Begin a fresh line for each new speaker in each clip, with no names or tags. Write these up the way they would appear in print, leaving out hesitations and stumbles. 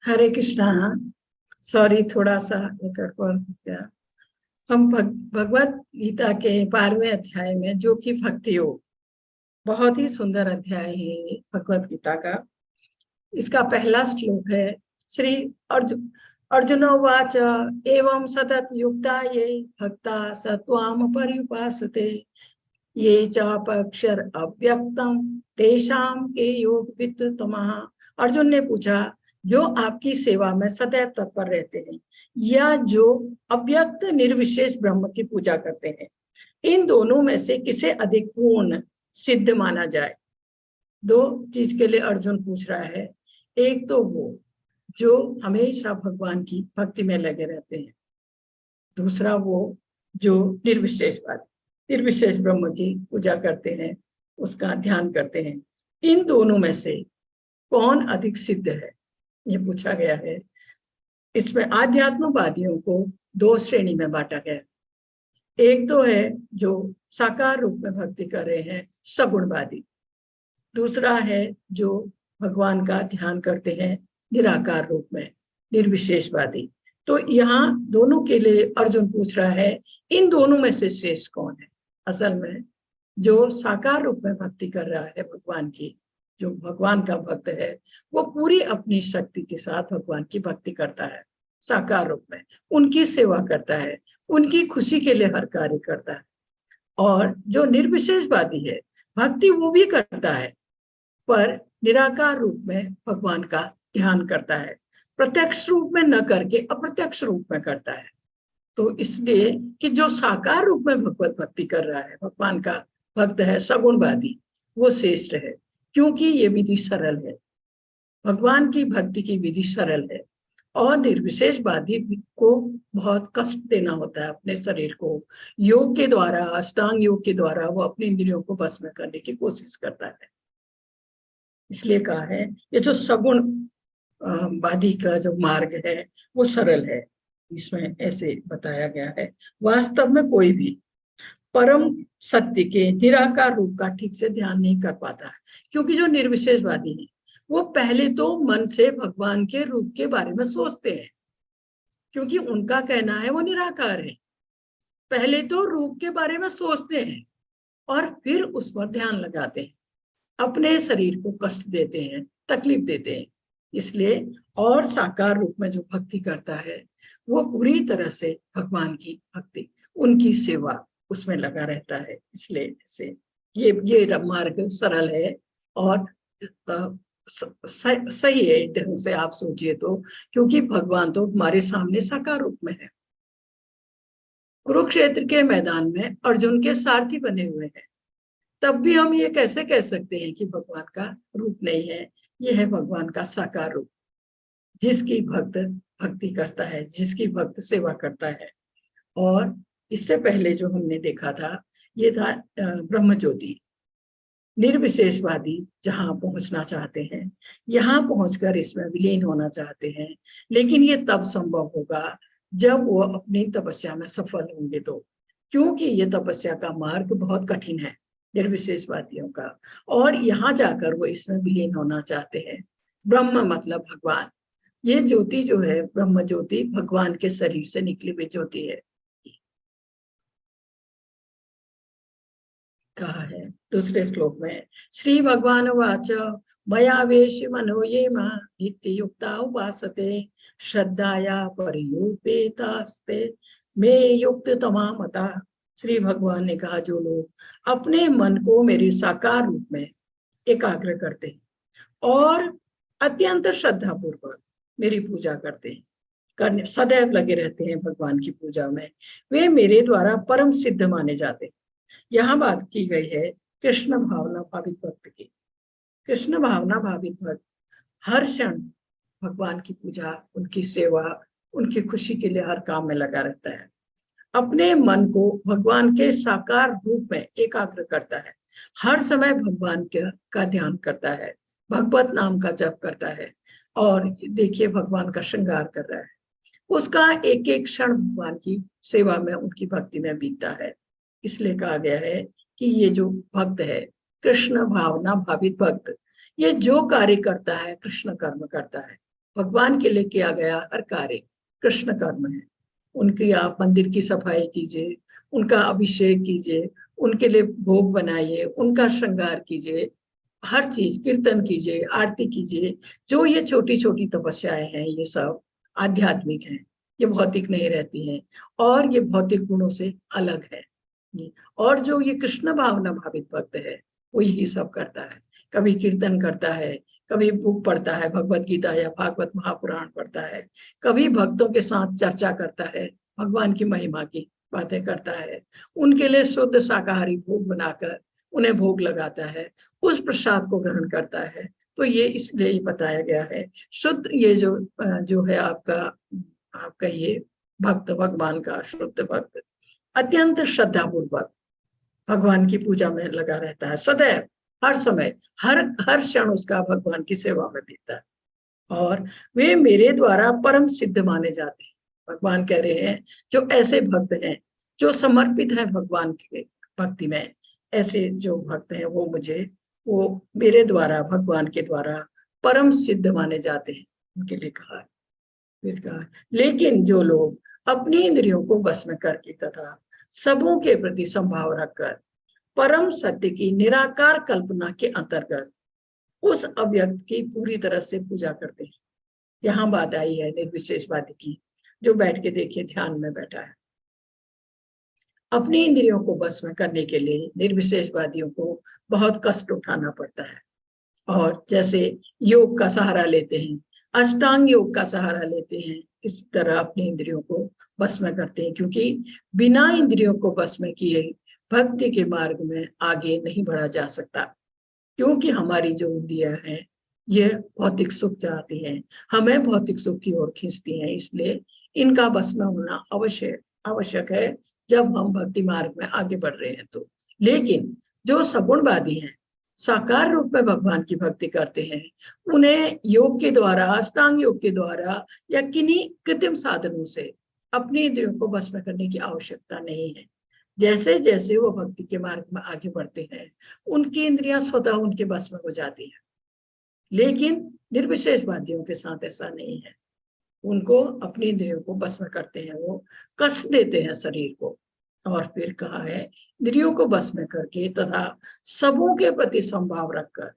हरे Krishna. Sorry, थोड़ा सा एक और हो गया। हम भगवत गीता के 12वें अध्याय में, जो कि भक्ति योग, बहुत ही सुंदर अध्याय है ये भगवत गीता का। इसका पहला श्लोक है। श्री अर्जुन अर्जुनोवाच एवं सतत युक्ता ये भक्ता सत्वाम पर्युपासते ये चापक्षर अव्यक्तम तेषाम के योग वित्त तमः। अर्जुन ने पूछा, जो आपकी सेवा में सदैव तत्पर रहते हैं या जो अव्यक्त निर्विशेष ब्रह्म की पूजा करते हैं, इन दोनों में से किसे अधिक पूर्ण सिद्ध माना जाए। दो चीज के लिए अर्जुन पूछ रहा है। एक तो वो जो हमेशा भगवान की भक्ति में लगे रहते हैं, दूसरा वो जो निर्विशेष ब्रह्म की पूजा करते हैं, उसका ध्यान करते हैं। इन दोनों में से कौन अधिक सिद्ध है, ये पूछा गया है। इसमें आध्यात्मवादियों को दो श्रेणी में बांटा गया। एक तो है जो साकार रूप में भक्ति कर रहे हैं, सगुणवादी। दूसरा है जो भगवान का ध्यान करते हैं निराकार रूप में, निर्विशेषवादी। तो यहाँ दोनों के लिए अर्जुन पूछ रहा है, इन दोनों में से श्रेष्ठ कौन है। असल में जो साकार रूप में भक्ति कर रहा है भगवान की, जो भगवान का भक्त है, वो पूरी अपनी शक्ति के साथ भगवान की भक्ति करता है। साकार रूप में उनकी सेवा करता है, उनकी खुशी के लिए हर कार्य करता है। और जो निर्विशेषवादी है, भक्ति वो भी करता है, पर निराकार रूप में भगवान का ध्यान करता है, प्रत्यक्ष रूप में न करके अप्रत्यक्ष रूप में करता है। तो इसलिए कि जो साकार रूप में भगवत भक्ति कर रहा है, भगवान का भक्त है, सगुणवादी, वो श्रेष्ठ है, क्योंकि ये विधि सरल है। भगवान की भक्ति की विधि सरल है। और निर्विशेषवादी को बहुत कष्ट देना होता है अपने शरीर को। योग के द्वारा, अष्टांग योग के द्वारा वो अपनी इंद्रियों को बस में करने की कोशिश करता है। इसलिए कहा है, ये जो सगुण वादी का जो मार्ग है वो सरल है, इसमें ऐसे बताया गया है। वास्तव में कोई भी परम सत्य के निराकार रूप का ठीक से ध्यान नहीं कर पाता है, क्योंकि जो निर्विशेषवादी है वो पहले तो मन से भगवान के रूप के बारे में सोचते हैं, क्योंकि उनका कहना है वो निराकार है। पहले तो रूप के बारे में सोचते हैं और फिर उस पर ध्यान लगाते हैं, अपने शरीर को कष्ट देते हैं, तकलीफ देते हैं। इसलिए और साकार रूप में जो भक्ति करता है वो पूरी तरह से भगवान की भक्ति, उनकी सेवा, उसमें लगा रहता है। इसलिए से ये मार्ग सरल है और सही है एक तरह से आप सोचिए तो, क्योंकि भगवान तो हमारे सामने साकार रूप में है। कुरुक्षेत्र के मैदान में अर्जुन के सारथी बने हुए हैं, तब भी हम ये कैसे कह सकते हैं कि भगवान का रूप नहीं है। यह है भगवान का साकार रूप, जिसकी भक्त भक्ति करता है, जिसकी भक्त सेवा करता है। और इससे पहले जो हमने देखा था, ये था ब्रह्म ज्योति। निर्विशेषवादी जहां पहुंचना चाहते हैं, यहाँ पहुंचकर इसमें विलीन होना चाहते हैं, लेकिन ये तब संभव होगा जब वो अपनी तपस्या में सफल होंगे। तो क्योंकि ये तपस्या का मार्ग बहुत कठिन है निर्विशेषवादियों का, और यहाँ जाकर वो इसमें विलीन होना चाहते हैं। ब्रह्म मतलब भगवान। ये ज्योति जो है, ब्रह्म ज्योति, भगवान के शरीर से निकली हुई ज्योति है। कहा है दूसरे श्लोक में, श्री भगवान वाच मया वेश मनो ये नित्य युक्ता उपासते श्रद्धाया परियूपेतास्ते मे युक्त तमामता। श्री भगवान ने कहा, जो लोग अपने मन को मेरे साकार रूप में एकाग्र करते हैं और अत्यंत श्रद्धा पूर्वक मेरी पूजा करते हैं, करने सदैव लगे रहते हैं भगवान की पूजा में, वे मेरे द्वारा परम सिद्ध माने जाते हैं। यहाँ बात की गई है कृष्ण भावना भावित भक्त की। कृष्ण भावना भावित भक्त हर क्षण भगवान की पूजा, उनकी सेवा, उनकी खुशी के लिए हर काम में लगा रहता है। अपने मन को भगवान के साकार रूप में एकाग्र करता है, हर समय भगवान का ध्यान करता है, भगवत नाम का जप करता है, और देखिए भगवान का श्रृंगार कर रहा है। उसका एक एक क्षण भगवान की सेवा में, उनकी भक्ति में बीतता है। इसलिए कहा गया है कि ये जो भक्त है, कृष्ण भावना भावित भक्त, ये जो कार्य करता है कृष्ण कर्म करता है, भगवान के लिए किया गया हर कार्य कृष्ण कर्म है। उनकी आप मंदिर की सफाई कीजिए, उनका अभिषेक कीजिए, उनके लिए भोग बनाइए, उनका श्रृंगार कीजिए, हर चीज कीर्तन कीजिए, आरती कीजिए। जो ये छोटी छोटी तपस्याएं हैं ये सब आध्यात्मिक हैं, ये भौतिक नहीं रहती हैं और ये भौतिक गुणों से अलग है। और जो ये कृष्ण भावना भावित भक्त है वो यही सब करता है। कभी कीर्तन करता है, कभी बुक पढ़ता है, भगवत गीता या भागवत महापुराण पढ़ता है, कभी भक्तों के साथ चर्चा करता है, भगवान की महिमा की बातें करता है, उनके लिए शुद्ध शाकाहारी भोग बनाकर उन्हें भोग लगाता है, उस प्रसाद को ग्रहण करता है। तो ये इसलिए ही बताया गया है शुद्ध, ये जो है आपका आपका ये भक्त, भगवान का शुद्ध भक्त अत्यंत श्रद्धा पूर्वक भगवान की पूजा में लगा रहता है सदैव, हर समय, हर हर क्षण उसका भगवान की सेवा में बीतता है। और वे मेरे द्वारा परम सिद्ध माने जाते हैं। भगवान कह रहे हैं जो ऐसे भक्त हैं जो समर्पित हैं भगवान के भक्ति में, ऐसे जो भक्त हैं वो मेरे द्वारा, भगवान के द्वारा परम सिद्ध माने जाते हैं, उनके लिए कहा है। फिर कहा, लेकिन जो लोग अपनी इंद्रियों को बस में करके तथा सबों के प्रति संभाव रखकर परम सत्य की निराकार कल्पना के अंतर्गत उस अव्यक्त की पूरी तरह से पूजा करते हैं। यहाँ बात आई है निर्विशेषवादी की, जो बैठ के देखिए ध्यान में बैठा है। अपनी इंद्रियों को बस में करने के लिए निर्विशेषवादियों को बहुत कष्ट उठाना पड़ता है, और जैसे योग का सहारा लेते हैं, अष्टांग योग का सहारा लेते हैं, इस तरह अपनी इंद्रियों को बस में करते हैं, क्योंकि बिना इंद्रियों को बस में किए भक्ति के मार्ग में आगे नहीं बढ़ा जा सकता। क्योंकि हमारी जो इंद्रियां हैं ये भौतिक सुख चाहती हैं, हमें भौतिक सुख की ओर खींचती हैं, इसलिए इनका बस में होना आवश्यक है जब हम भक्ति मार्ग में आगे बढ़ रहे हैं तो। लेकिन जो सगुणवादी हैं, साकार रूप में भगवान की भक्ति करते हैं, उन्हें योग के द्वारा, अष्टांग योग के द्वारा या किन्हीं कृत्रिम साधनों से अपनी इंद्रियों को बस में करने की आवश्यकता नहीं है। जैसे जैसे वो भक्ति के मार्ग में आगे बढ़ते हैं उनकी इंद्रियां स्वतः उनके बस में हो जाती है। लेकिन निर्विशेषवादियों के साथ ऐसा नहीं है, उनको अपनी इंद्रियों को बस में करते हैं, वो कस देते हैं शरीर को। और फिर कहा है इंद्रियों को बस में करके तथा सबों के प्रति संभाव रखकर,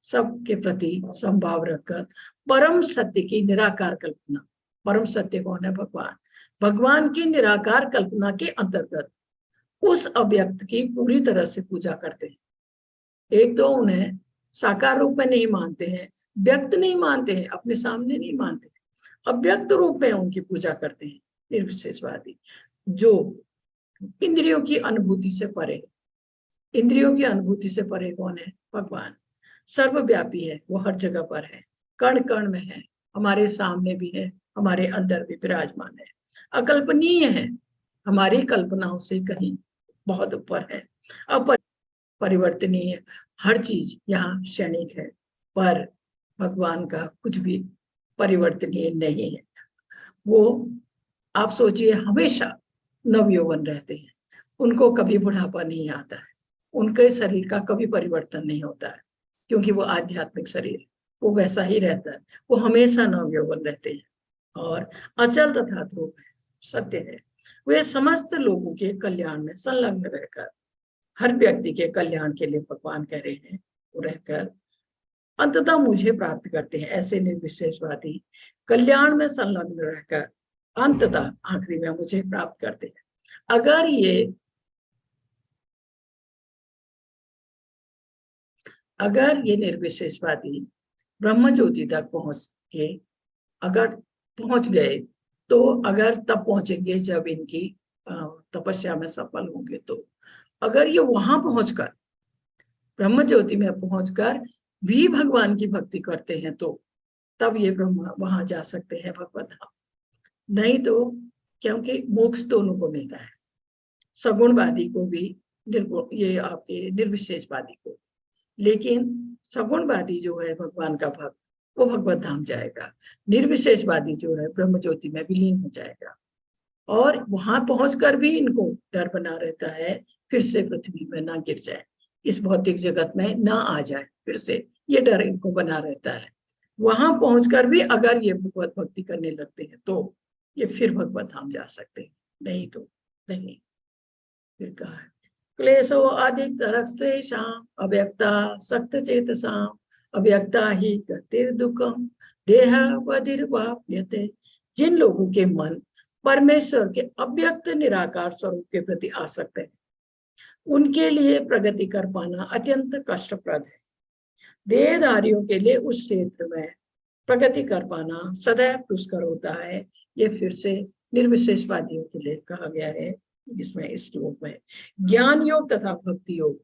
सबके प्रति संभाव रखकर परम सत्य की निराकार कल्पना, परम सत्य कौन है? भगवान, भगवान की निराकार कल्पना के अंतर्गत उस अव्यक्त की पूरी तरह से पूजा करते हैं। एक तो उन्हें साकार रूप में नहीं मानते हैं, व्यक्त नहीं मानते हैं, अपने सामने नहीं मानते, अव्यक्त रूप में उनकी पूजा करते हैं निर्विशेषवादी, जो इंद्रियों की अनुभूति से परे। इंद्रियों की अनुभूति से परे कौन है? भगवान। सर्वव्यापी है, वो हर जगह पर है, कण कण में है, हमारे सामने भी है, हमारे अंदर भी विराजमान है, अकल्पनीय है, हमारी कल्पनाओं से कहीं बहुत ऊपर है, अपरिवर्तनीय, हर चीज यहाँ क्षणिक है, पर भगवान का कुछ भी परिवर्तनीय नहीं है। वो आप सोचिए हमेशा नवयौवन रहते हैं, उनको कभी बुढ़ापा नहीं आता है, उनके शरीर का कभी परिवर्तन नहीं होता है, क्योंकि वो आध्यात्मिक शरीर, वो वैसा ही रहता है, वो हमेशा नवयौवन रहते हैं और अचल तथा ध्रुव है, सत्य है। वे समस्त लोगों के कल्याण में संलग्न रहकर, हर व्यक्ति के कल्याण के लिए भगवान कह रहे हैं, वो रहकर अंततः मुझे प्राप्त करते हैं। ऐसे निर्विशेषवादी कल्याण में संलग्न रहकर अंततः आखिरी में मुझे प्राप्त करते हैं। अगर ये निर्विशेषवादी ब्रह्म ज्योति तक पहुंच गए तो, अगर तब पहुंचेंगे जब इनकी तपस्या में सफल होंगे, तो अगर ये वहां पहुंचकर, ब्रह्म ज्योति में पहुंचकर भी भगवान की भक्ति करते हैं तो तब ये ब्रह्म वहां जा सकते हैं भगवत धाम। नहीं तो, क्योंकि मोक्ष दोनों को मिलता है, सगुणवादी को भी, ये आपके निर्विशेषवादी को। लेकिन सगुणवादी जो है भगवान का भक्त, वो भगवत धाम जाएगा, निर्विशेषवादी जो है ब्रह्म ज्योति में विलीन हो जाएगा। और वहां पहुंचकर भी इनको डर बना रहता है फिर से पृथ्वी में ना गिर जाए, इस भौतिक जगत में ना आ जाए, फिर से ये डर इनको बना रहता है। वहां पहुंचकर भी अगर ये भगवत भक्ति करने लगते हैं तो ये फिर भगवत धाम जा सकते हैं, नहीं तो नहीं। फिर कहा है क्लेशो अधिक तरस्तेषां अव्यक्ता सक्त चेतसां अव्यक्ता ही गतिर दुखम देह वधिर्वाप्यते। जिन लोगों के मन परमेश्वर के अव्यक्त निराकार स्वरूप के प्रति आसक्त है, उनके लिए प्रगति कर पाना अत्यंत कष्टप्रद है। देहधारियों के लिए उस क्षेत्र में प्रगति कर पाना सदैव दुष्कर होता है। ये फिर से निर्विशेषवादियों के लिए कहा गया है। इसमें इस श्लोक में ज्ञान योग तथा भक्ति योग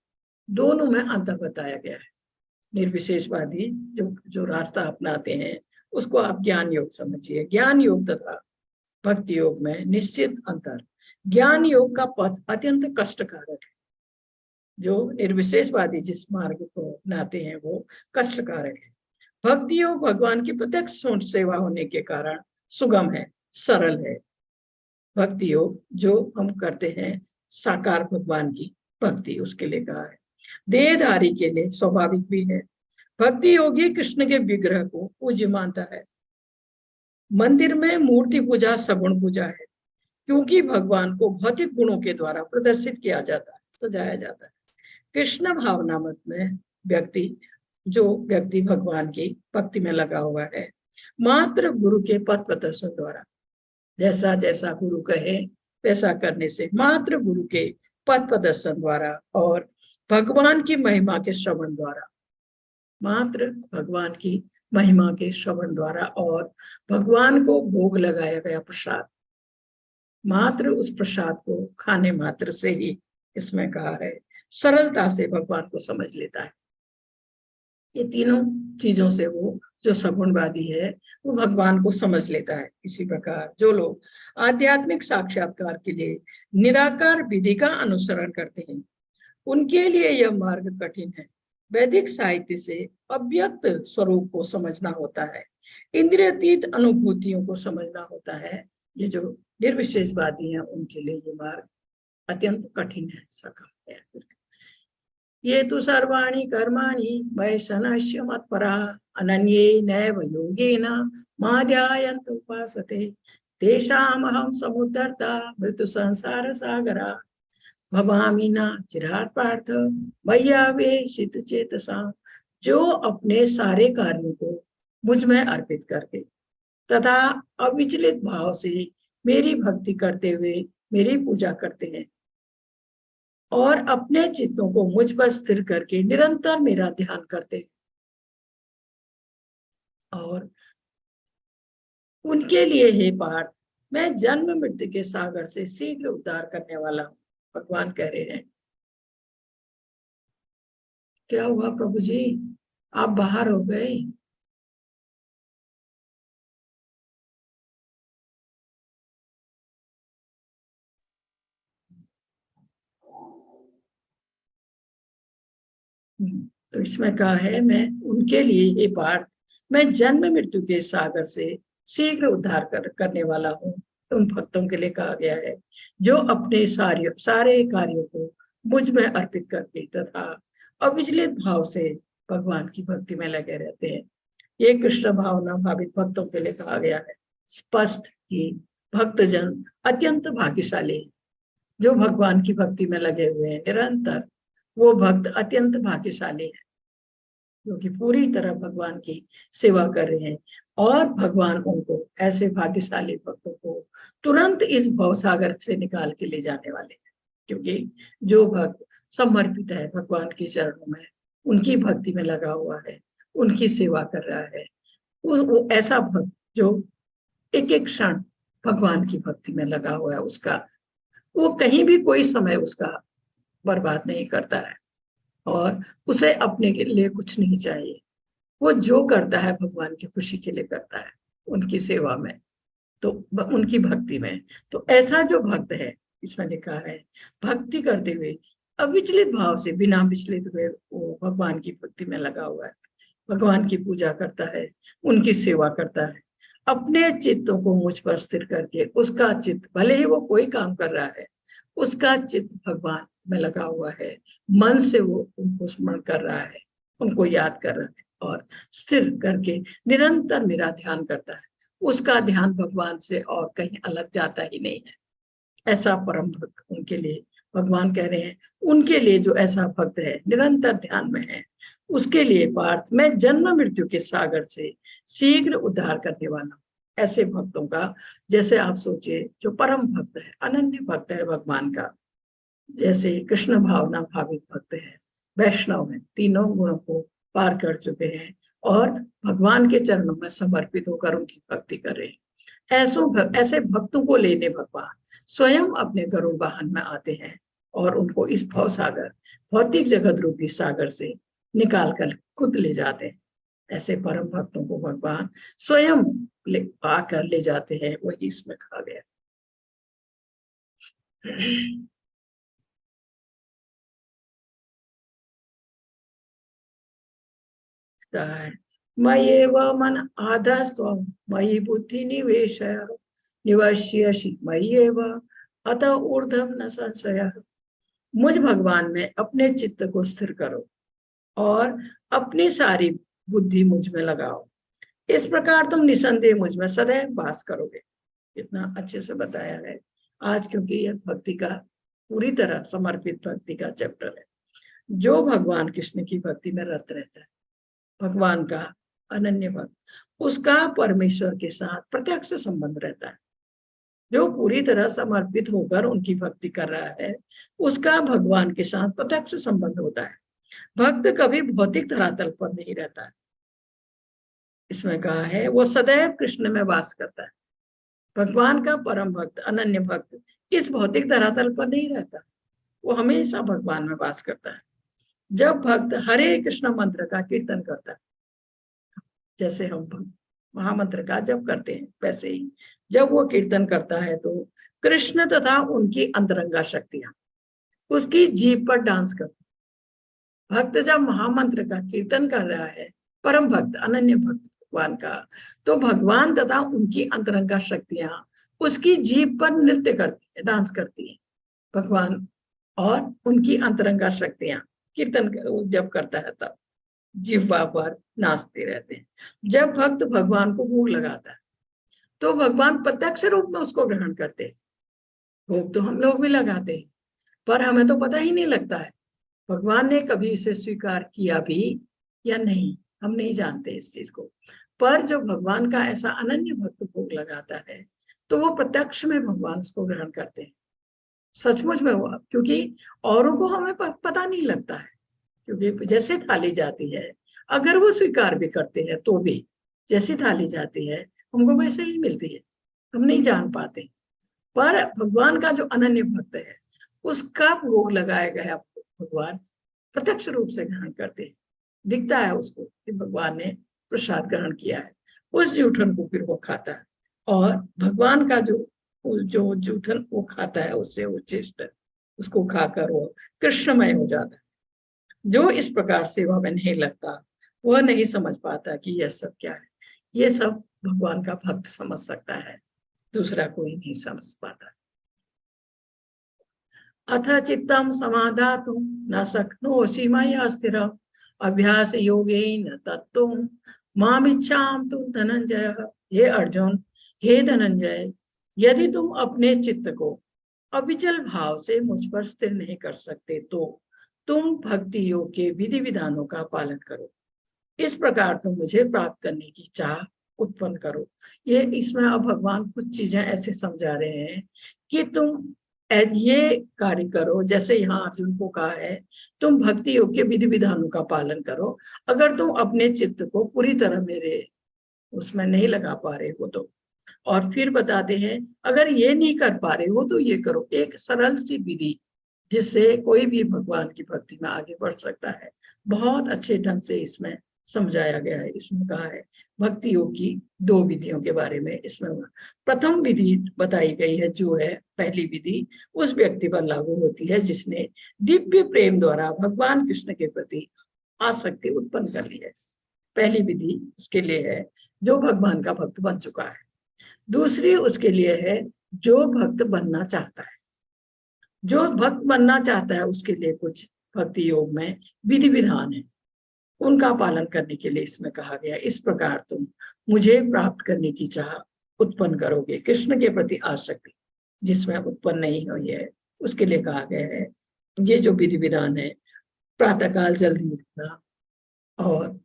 दोनों में अंतर बताया गया है। निर्विशेषवादी जो जो रास्ता अपनाते हैं उसको आप ज्ञान योग समझिए। ज्ञान योग तथा भक्ति योग में निश्चित अंतर। ज्ञान योग का पथ अत्यंत कष्टकारक है। जो निर्विशेषवादी जिस मार्ग को अपनाते हैं वो कष्टकारक है। भक्ति योग भगवान की प्रत्यक्ष सेवा होने के कारण सुगम है, सरल है। भक्ति योग जो हम करते हैं साकार भगवान की भक्ति, उसके लिए कहा है। देहधारी के लिए स्वाभाविक भी है। भक्ति योगी कृष्ण के विग्रह को पूज्य मानता है। मंदिर में मूर्ति पूजा सगुण पूजा है, क्योंकि भगवान को भौतिक गुणों के द्वारा प्रदर्शित किया जाता है, सजाया जाता है। कृष्ण भावनामत में व्यक्ति भगवान की भक्ति में लगा हुआ है, मात्र गुरु के पथ प्रदर्शन द्वारा, जैसा जैसा गुरु कहे वैसा करने से, मात्र गुरु के पथ प्रदर्शन द्वारा और भगवान की महिमा के श्रवण द्वारा, मात्र भगवान की महिमा के श्रवण द्वारा और भगवान को भोग लगाया गया प्रसाद, मात्र उस प्रसाद को खाने मात्र से ही, इसमें कहा है, सरलता से भगवान को समझ लेता है। ये तीनों चीजों से वो जो सगुणवादी है वो भगवान को समझ लेता है। इसी प्रकार जो लोग आध्यात्मिक साक्षात्कार के लिए निराकार विधि का अनुसरण करते हैं उनके लिए यह मार्ग कठिन है। वैदिक साहित्य से अव्यक्त स्वरूप को समझना होता है, इंद्रियातीत अनुभूतियों को समझना होता है। ये जो निर्विशेषवादी हैं उनके लिए ये मार्ग अत्यंत कठिन है, ऐसा कहा गया। ये तो सर्वाणि कर्माणि मयि सनश्य मत्परा अनन्ये नैव योगेन माध्यायन्त उपासते तेषामहं समुद्धर्ता मृत्यु संसार सागरा भवामि न चिरात् पार्थ मय्यावेशित चेतसा। जो अपने सारे कार्यों को मुझ में अर्पित करके तथा अविचलित भाव से मेरी भक्ति करते हुए मेरी पूजा करते हैं और अपने चित्तों को मुझ पर स्थिर करके निरंतर मेरा ध्यान करते हैं, और उनके लिए हे पार्थ मैं जन्म मृत्यु के सागर से शीघ्र उद्धार करने वाला हूं। भगवान कह रहे हैं, क्या हुआ प्रभु जी, आप बाहर हो गए? तो इसमें कहा है, मैं उनके लिए हे पार्थ मैं जन्म मृत्यु के सागर से शीघ्र उद्धार करने वाला हूँ। उन भक्तों के लिए कहा गया है जो अपने सारे कार्यों को मुझ में अर्पित करके तथा अविचलित भाव से भगवान की भक्ति में लगे रहते हैं। ये कृष्ण भावना भावित भक्तों के लिए कहा गया है। स्पष्ट कि भक्तजन अत्यंत भाग्यशाली, जो भगवान की भक्ति में लगे हुए हैं निरंतर, वो भक्त अत्यंत भाग्यशाली है, क्योंकि पूरी तरह भगवान की सेवा कर रहे हैं। और भगवान उनको, ऐसे भाग्यशाली भक्तों को तुरंत इस भवसागर से निकाल के ले जाने वाले हैं, क्योंकि जो भक्त समर्पित है भगवान के चरणों में, उनकी भक्ति में लगा हुआ है, उनकी सेवा कर रहा है, वो ऐसा भक्त जो एक एक क्षण भगवान की भक्ति में लगा हुआ है, उसका वो कहीं भी कोई समय उसका बर्बाद नहीं करता है और उसे अपने के लिए कुछ नहीं चाहिए। वो जो करता है भगवान की खुशी के लिए करता है, उनकी सेवा में, तो उनकी भक्ति में। तो ऐसा जो भक्त है, इसमें लिखा है, भक्ति करते हुए अविचलित भाव से, बिना विचलित हुए वो भगवान की भक्ति में लगा हुआ है, भगवान की पूजा करता है, उनकी सेवा करता है, अपने चित्तों को मुझ पर स्थिर करके, उसका चित्त भले ही वो कोई काम कर रहा है, उसका चित्त भगवान में लगा हुआ है, मन से वो उनको स्मरण कर रहा है, उनको याद कर रहा है, और स्थिर करके निरंतर मेरा ध्यान करता है, उसका ध्यान भगवान से और कहीं अलग जाता ही नहीं है। ऐसा परम भक्त उनके लिए भगवान कह रहे हैं, उनके लिए जो ऐसा भक्त है, निरंतर ध्यान में है, उसके लिए पार्थ मैं जन्म मृत्यु के सागर से शीघ्र उद्धार करने वाला हूं। ऐसे भक्तों का, जैसे आप सोचिए, जो परम भक्त है, अनन्य भक्त है भगवान का, जैसे कृष्ण भावना भावित भक्त है, वैष्णव है, तीनों गुणों को पार कर चुके हैं और भगवान के चरणों में समर्पित होकर उनकी भक्ति कर रहे हैं। ऐसे भक्तों को लेने भगवान स्वयं अपने गरुड़ वाहन में आते हैं और उनको इस भव सागर, भौतिक जगत रूपी सागर से निकाल कर खुद ले जाते हैं। ऐसे परम भक्तों को भगवान स्वयं आकर ले जाते हैं, वही इसमें कहा गया। मयेव मन आधास्त्व मयि बुद्धि निवेशय निवश्यसि मय्येव अतः ऊर्ध्वं न संशयः। मुझ भगवान में अपने चित्त को स्थिर करो और अपनी सारी बुद्धि मुझ में लगाओ, इस प्रकार तुम निसंदेह मुझ में सदैव वास करोगे। इतना अच्छे से बताया है आज, क्योंकि यह भक्ति का पूरी तरह समर्पित भक्ति का चैप्टर है। जो भगवान कृष्ण की भक्ति में रत रहता है, भगवान का अनन्य भक्त, उसका परमेश्वर के साथ प्रत्यक्ष संबंध रहता है। जो पूरी तरह समर्पित होकर उनकी भक्ति कर रहा है, उसका भगवान के साथ प्रत्यक्ष संबंध होता है। भक्त कभी भौतिक धरातल पर नहीं रहता है। इसमें कहा है वो सदैव कृष्ण में वास करता है। भगवान का परम भक्त, अनन्य भक्त इस भौतिक धरातल पर नहीं रहता, वो हमेशा भगवान में वास करता है। जब भक्त हरे कृष्ण मंत्र का कीर्तन करता है, जैसे हम महामंत्र का जप करते हैं, वैसे ही जब वो कीर्तन करता है तो कृष्ण तथा उनकी अंतरंगा शक्तियां उसकी जीभ पर डांस करती। भक्त जब महामंत्र का कीर्तन कर रहा है, परम भक्त, अनन्य भक्त भगवान का, तो भगवान तथा उनकी अंतरंगा शक्तियां उसकी जीभ पर नृत्य करती है, डांस करती है। भगवान और उनकी अंतरंगा शक्तियां कीर्तन जब करता है तब जिह्वा पर नाचते रहते हैं। जब भक्त भगवान को भोग लगाता है तो भगवान प्रत्यक्ष रूप में उसको ग्रहण करते हैं। भोग तो हम लोग भी लगाते हैं, पर हमें तो पता ही नहीं लगता है भगवान ने कभी इसे स्वीकार किया भी या नहीं, हम नहीं जानते इस चीज को। पर जो भगवान का ऐसा अनन्य भक्त भोग लगाता है तो वो प्रत्यक्ष में भगवान उसको ग्रहण करते हैं, सचमुच में हुआ। क्योंकि औरों को हमें पता नहीं लगता है, क्योंकि जैसे थाली जाती है, अगर वो स्वीकार भी करते हैं तो भी जैसी थाली जाती है हमको वैसे ही मिलती है, हम नहीं जान पाते। पर भगवान का जो अनन्य भक्त है, उसका भोग लगाया गया भगवान प्रत्यक्ष रूप से ग्रहण करते हैं। दिखता है उसको कि भगवान ने प्रसाद ग्रहण किया है। उस जूठन को फिर वो खाता है और भगवान का जो जो जूठन वो खाता है, उससे उच्छिष्ट उसको खाकर वो कृष्णमय हो जाता है। जो इस प्रकार सेवा में नहीं लगता, वह नहीं समझ पाता कि यह सब क्या है। ये सब भगवान का भक्त समझ सकता है, दूसरा कोई नहीं समझ पाता। अथ चित्तम समाधातुं न शक्नोषि मया स्थिर अभ्यास योगेन तत्त्वं मामिच्छाम तुम धनंजय। हे अर्जुन, हे धनंजय, यदि तुम अपने चित्त को अविचल भाव से मुझ पर स्थिर नहीं कर सकते तो तुम भक्ति योग के विधि विधानों का पालन करो। इस प्रकार तुम मुझे प्राप्त करने की चाह उत्पन्न करो। ये इसमें अब भगवान कुछ चीजें ऐसे समझा रहे हैं कि तुम ये कार्य करो, जैसे यहाँ अर्जुन को कहा है तुम भक्ति योग के विधि विधानों का पालन करो। अगर तुम अपने चित्त को पूरी तरह मेरे उसमें नहीं लगा पा रहे हो तो, और फिर बताते हैं अगर ये नहीं कर पा रहे हो तो ये करो, एक सरल सी विधि जिससे कोई भी भगवान की भक्ति में आगे बढ़ सकता है। बहुत अच्छे ढंग से इसमें समझाया गया है। इसमें कहा है भक्ति योग की 2 विधियों के बारे में। इसमें प्रथम विधि बताई गई है, जो है पहली विधि, उस व्यक्ति पर लागू होती है जिसने दिव्य प्रेम द्वारा भगवान कृष्ण के प्रति आसक्ति उत्पन्न कर ली है। पहली विधि उसके लिए है जो भगवान का भक्त बन चुका है। दूसरी उसके लिए है जो भक्त बनना चाहता है। जो भक्त बनना चाहता है उसके लिए कुछ भक्ति योग में विधि विधान है। उनका पालन करने के लिए इसमें कहा गया, इस प्रकार तुम मुझे प्राप्त करने की चाह उत्पन्न करोगे। कृष्ण के प्रति आसक्ति जिसमें उत्पन्न नहीं हुई है उसके लिए कहा गया है ये जो विधि विधान है, प्रातःकाल जल्दी उठना और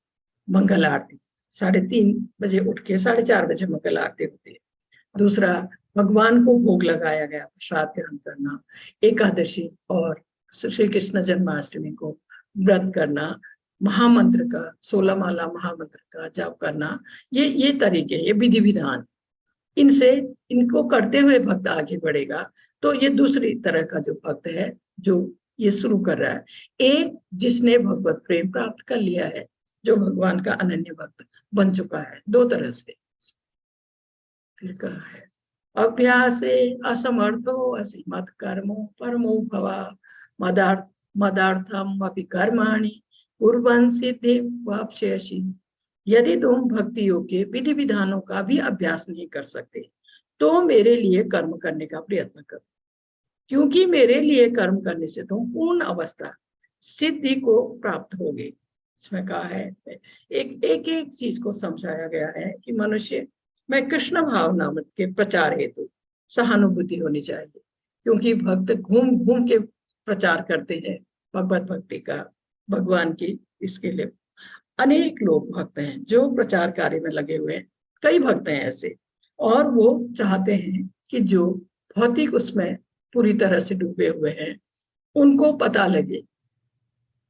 मंगल आरती 3:30 बजे उठ के 4:30 बजे मंगल आरती होती है। दूसरा, भगवान को भोग लगाया गया प्रसाद ग्रहण करना, एकादशी और श्री कृष्ण जन्माष्टमी को व्रत करना, महामंत्र का 16 माला महामंत्र का जाप करना, ये तरीके, ये विधि विधान, इनसे इनको करते हुए भक्त आगे बढ़ेगा। तो ये दूसरी तरह का जो भक्त है जो ये शुरू कर रहा है। एक जिसने भगवत प्रेम प्राप्त कर लिया है, जो भगवान का अनन्य भक्त बन चुका है, दो तरह से। फिर कहा है अभ्यासे असमर्थो असि मत कर्मो परमो भवा मदार्थम अपि कर्माणि कुर्वन् सिद्धिं वाप्स्यसि। यदि तुम भक्ति योग के विधि विधानों का भी अभ्यास नहीं कर सकते तो मेरे लिए कर्म करने का प्रयत्न करो, क्योंकि मेरे लिए कर्म करने से तुम पूर्ण अवस्था सिद्धि को प्राप्त होगे। इसमें कहा है एक चीज को समझाया गया है कि मनुष्य में कृष्ण भावनामृत के प्रचार हेतु सहानुभूति होनी चाहिए, क्योंकि भक्त घूम घूम के प्रचार करते हैं भगवत भक्ति का, भगवान की। इसके लिए अनेक लोग भक्त हैं जो प्रचार कार्य में लगे हुए हैं, कई भक्त हैं ऐसे, और वो चाहते हैं कि जो भौतिक उसमें पूरी तरह से डूबे हुए हैं उनको पता लगे,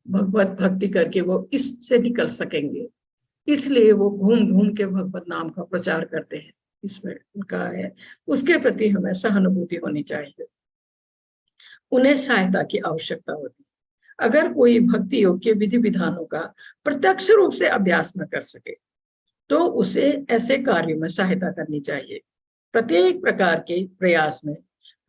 भगवत भक्ति करके वो इससे निकल सकेंगे, इसलिए वो घूम घूम के भगवत नाम का प्रचार करते हैं। इसमें उनका है, उसके प्रति हमें सहानुभूति होनी चाहिए, उन्हें सहायता की आवश्यकता होती है। अगर कोई भक्ति योग के विधि विधानों का प्रत्यक्ष रूप से अभ्यास न कर सके तो उसे ऐसे कार्यों में सहायता करनी चाहिए। प्रत्येक प्रकार के प्रयास में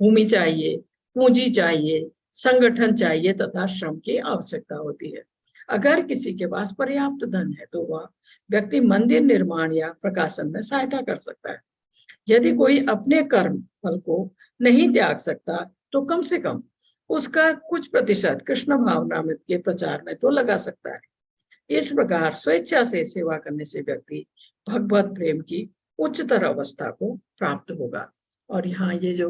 भूमि चाहिए, पूंजी चाहिए, संगठन चाहिए तथा श्रम की आवश्यकता होती है। अगर किसी के पास पर्याप्त धन है तो वह व्यक्ति मंदिर निर्माण या प्रकाशन में सहायता कर सकता है। यदि कोई अपने कर्म फल को नहीं त्याग सकता तो कम से कम उसका कुछ प्रतिशत कृष्ण भावनामृत के प्रचार में तो लगा सकता है। इस प्रकार स्वेच्छा से सेवा करने से व्यक्ति भगवत प्रेम की उच्चतर अवस्था को प्राप्त होगा। और यहाँ ये जो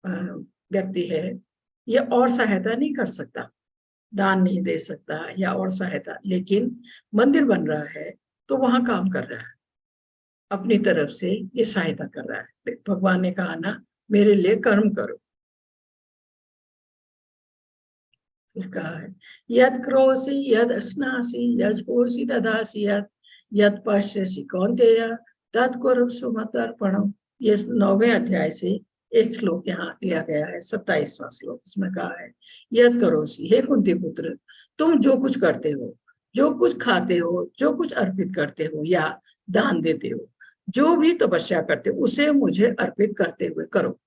व्यक्ति है ये और सहायता नहीं कर सकता, दान नहीं दे सकता या और सहायता, लेकिन मंदिर बन रहा है तो वहां काम कर रहा है, अपनी तरफ से ये सहायता कर रहा है। भगवान ने कहा ना, मेरे लिए कर्म करो। फिर कहा है यद क्रोसी यद स्नासी यद पोसी ददासी यद पश्यसि कौन्तेय तत्कुरु सुमतर्पणम्। ये 9वें अध्याय से एक श्लोक यहाँ लिया गया है, 27वां श्लोक। इसमें कहा है यद करोसी, हे कुंती पुत्र, तुम जो कुछ करते हो, जो कुछ खाते हो, जो कुछ अर्पित करते हो या दान देते हो, जो भी तपस्या करते हो उसे मुझे अर्पित करते हुए करो।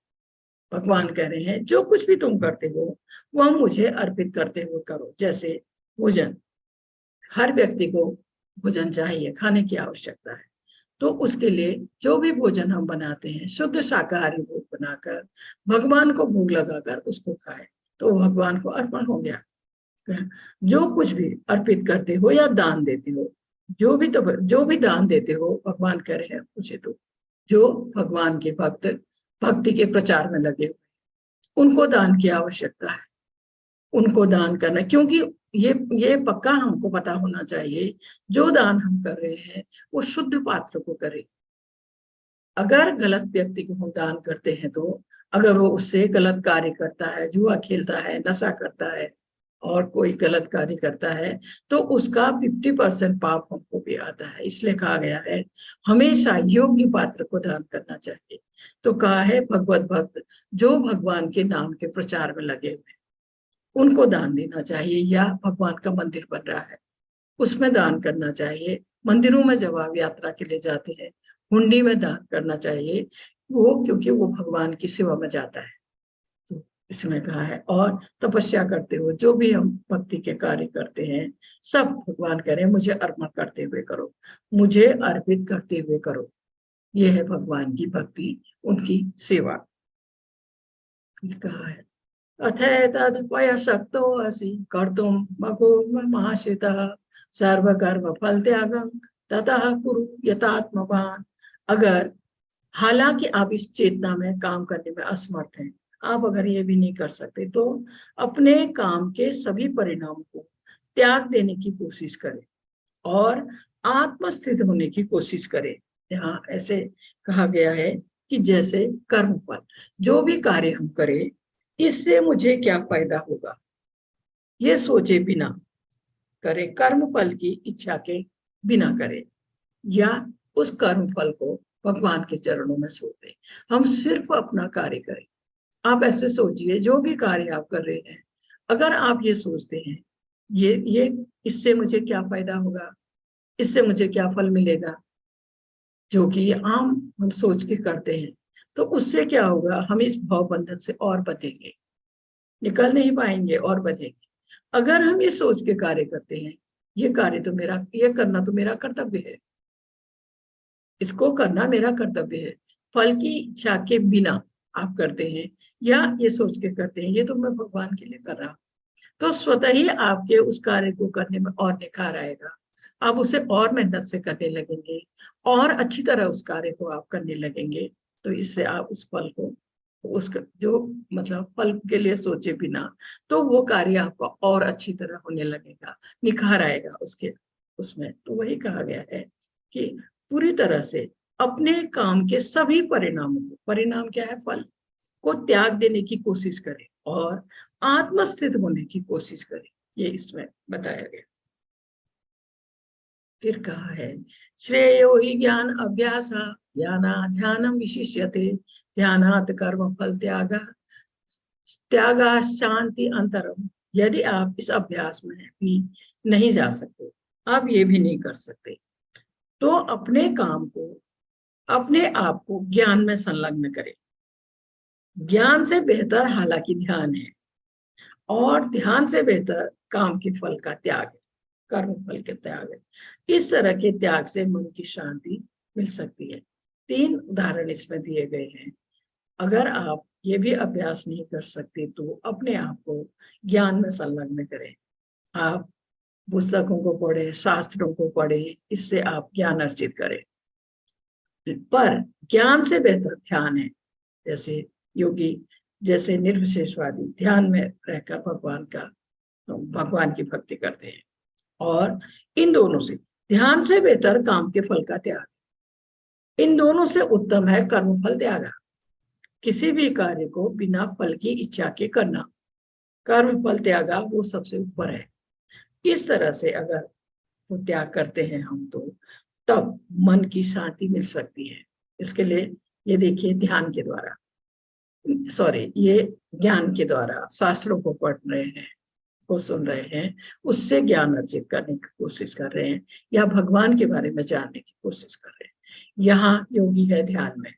भगवान कह रहे हैं जो कुछ भी तुम करते हो वह मुझे अर्पित करते हुए करो। जैसे भोजन, हर व्यक्ति को भोजन चाहिए, खाने की आवश्यकता है, तो उसके लिए जो भी भोजन हम बनाते हैं शुद्ध शाकाहारी भोग बनाकर भगवान को भोग लगाकर उसको खाए तो भगवान को अर्पण हो गया। जो कुछ भी अर्पित करते हो या दान देते हो, जो भी दान देते हो, भगवान कह रहे हैं मुझे तो जो भगवान के भक्त भक्ति के प्रचार में लगे हुए उनको दान की आवश्यकता है, उनको दान करना। क्योंकि ये पक्का हमको पता होना चाहिए जो दान हम कर रहे हैं वो शुद्ध पात्र को करें। अगर गलत व्यक्ति को हम दान करते हैं तो अगर वो उससे गलत कार्य करता है, जुआ खेलता है, नशा करता है और कोई गलत कार्य करता है तो उसका 50% पाप हमको भी आता है। इसलिए कहा गया है हमेशा योग्य पात्र को दान करना चाहिए। तो कहा है भगवत भक्त जो भगवान के नाम के प्रचार में लगे हुए उनको दान देना चाहिए, या भगवान का मंदिर बन रहा है उसमें दान करना चाहिए। मंदिरों में जब आप यात्रा के लिए जाते हैं हुंडी में दान करना चाहिए, वो क्योंकि वो भगवान की सेवा में जाता है। तो इसमें कहा है और तपस्या करते हो, जो भी हम भक्ति के कार्य करते हैं सब भगवान कह रहे हैं मुझे अर्पण करते हुए करो, मुझे अर्पित करते हुए करो। ये है भगवान की भक्ति, उनकी सेवा। कहा है अथैतद्वयशक्तो असि कर्तुं मघो महाश्रितः सर्व कर्म फल त्यागम ततः कुरु यथात्मवान। अगर हालांकि आप इस चेतना में काम करने में असमर्थ हैं, आप अगर ये भी नहीं कर सकते तो अपने काम के सभी परिणाम को त्याग देने की कोशिश करें और आत्मस्थित होने की कोशिश करें। यहाँ ऐसे कहा गया है कि जैसे कर्म फल, जो भी कार्य हम करें इससे मुझे क्या फायदा होगा, ये सोचे बिना करें, कर्म फल की इच्छा के बिना करें, या उस कर्म फल को भगवान के चरणों में छोड़ दें। हम सिर्फ अपना कार्य करें। आप ऐसे सोचिए, जो भी कार्य आप कर रहे हैं, अगर आप ये सोचते हैं ये इससे मुझे क्या फायदा होगा, इससे मुझे क्या फल मिलेगा, जो कि आम हम सोच के करते हैं, तो उससे क्या होगा, हम इस भाव बंधन से और बंधेंगे, निकल नहीं पाएंगे और बंधेंगे। अगर हम ये सोच के कार्य करते हैं, ये कार्य तो मेरा, ये करना तो मेरा कर्तव्य है, इसको करना मेरा कर्तव्य है, फल की इच्छा के बिना आप करते हैं या ये सोच के करते हैं ये तो मैं भगवान के लिए कर रहा हूं, तो स्वतः ही आपके उस कार्य को करने में और निखार आएगा। आप उसे और मेहनत से करने लगेंगे और अच्छी तरह उस कार्य को आप करने लगेंगे। तो इससे आप उस फल को, उसका जो मतलब फल के लिए सोचे बिना, तो वो कार्य आपका और अच्छी तरह होने लगेगा, निखार आएगा उसके उसमें। तो वही कहा गया है कि पूरी तरह से अपने काम के सभी परिणामों को, परिणाम क्या है, फल को त्याग देने की कोशिश करें और आत्मस्थित होने की कोशिश करें, ये इसमें बताया गया। फिर कहा है श्रेयो ही ज्ञान अभ्यास ज्ञाना ध्यानम विशिष्यते ध्यानात् कर्म फल त्यागा शांति अंतरम। यदि आप इस अभ्यास में भी नहीं जा सकते, आप ये भी नहीं कर सकते, तो अपने काम को, अपने आप को ज्ञान में संलग्न करें। ज्ञान से बेहतर हालांकि ध्यान है, और ध्यान से बेहतर काम के फल का त्याग है, कर्म फल के त्याग है। इस तरह के त्याग से मन की शांति मिल सकती है। 3 उदाहरण इसमें दिए गए हैं। अगर आप ये भी अभ्यास नहीं कर सकते तो अपने आप को ज्ञान में संलग्न करें। आप पुस्तकों को पढ़ें, शास्त्रों को पढ़ें, इससे आप ज्ञान अर्जित करें। पर ज्ञान से बेहतर ध्यान है। जैसे योगी, जैसे निर्विशेषवादी ध्यान में रहकर भगवान की भक्ति करते हैं। और इन दोनों से, ध्यान से बेहतर काम के फल का त्याग, इन दोनों से उत्तम है कर्म फल त्याग। किसी भी कार्य को बिना फल की इच्छा के करना, कर्म फल त्यागा, वो सबसे ऊपर है। इस तरह से अगर वो त्याग करते हैं हम, तो तब मन की शांति मिल सकती है। इसके लिए ये देखिए, ध्यान के द्वारा, सॉरी, ये ज्ञान के द्वारा शास्त्रों को पढ़ रहे हैं, को सुन रहे हैं, उससे ज्ञान अर्जित करने की कोशिश कर रहे हैं, या भगवान के बारे में जानने की कोशिश कर रहे हैं। यहाँ योगी है ध्यान में,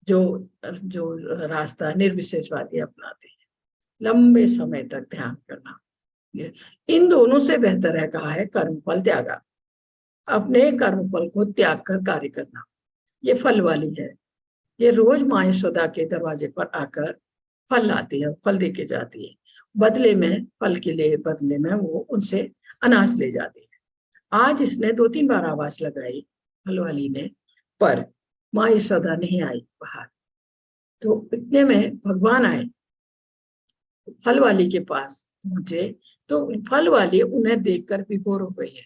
जो जो रास्ता निर्विशेषवादी अपनाते हैं, लंबे समय तक ध्यान करना। इन दोनों से बेहतर है, कहा है, कर्म फल त्यागा, अपने कर्म फल को त्याग कर कार्य करना। ये फल वाली है, ये रोज माँ यशोदा के दरवाजे पर आकर फल लाती है, फल दे के जाती है, बदले में, फल के लिए बदले में वो उनसे अनाज ले जाती है। आज इसने 2-3 बार आवाज लगाई फल वाली ने, पर माँ यशोदा नहीं आई बाहर। तो इतने में भगवान आए, फल वाली के पास पहुंचे, तो फल वाली उन्हें देखकर विभोर हो गई है,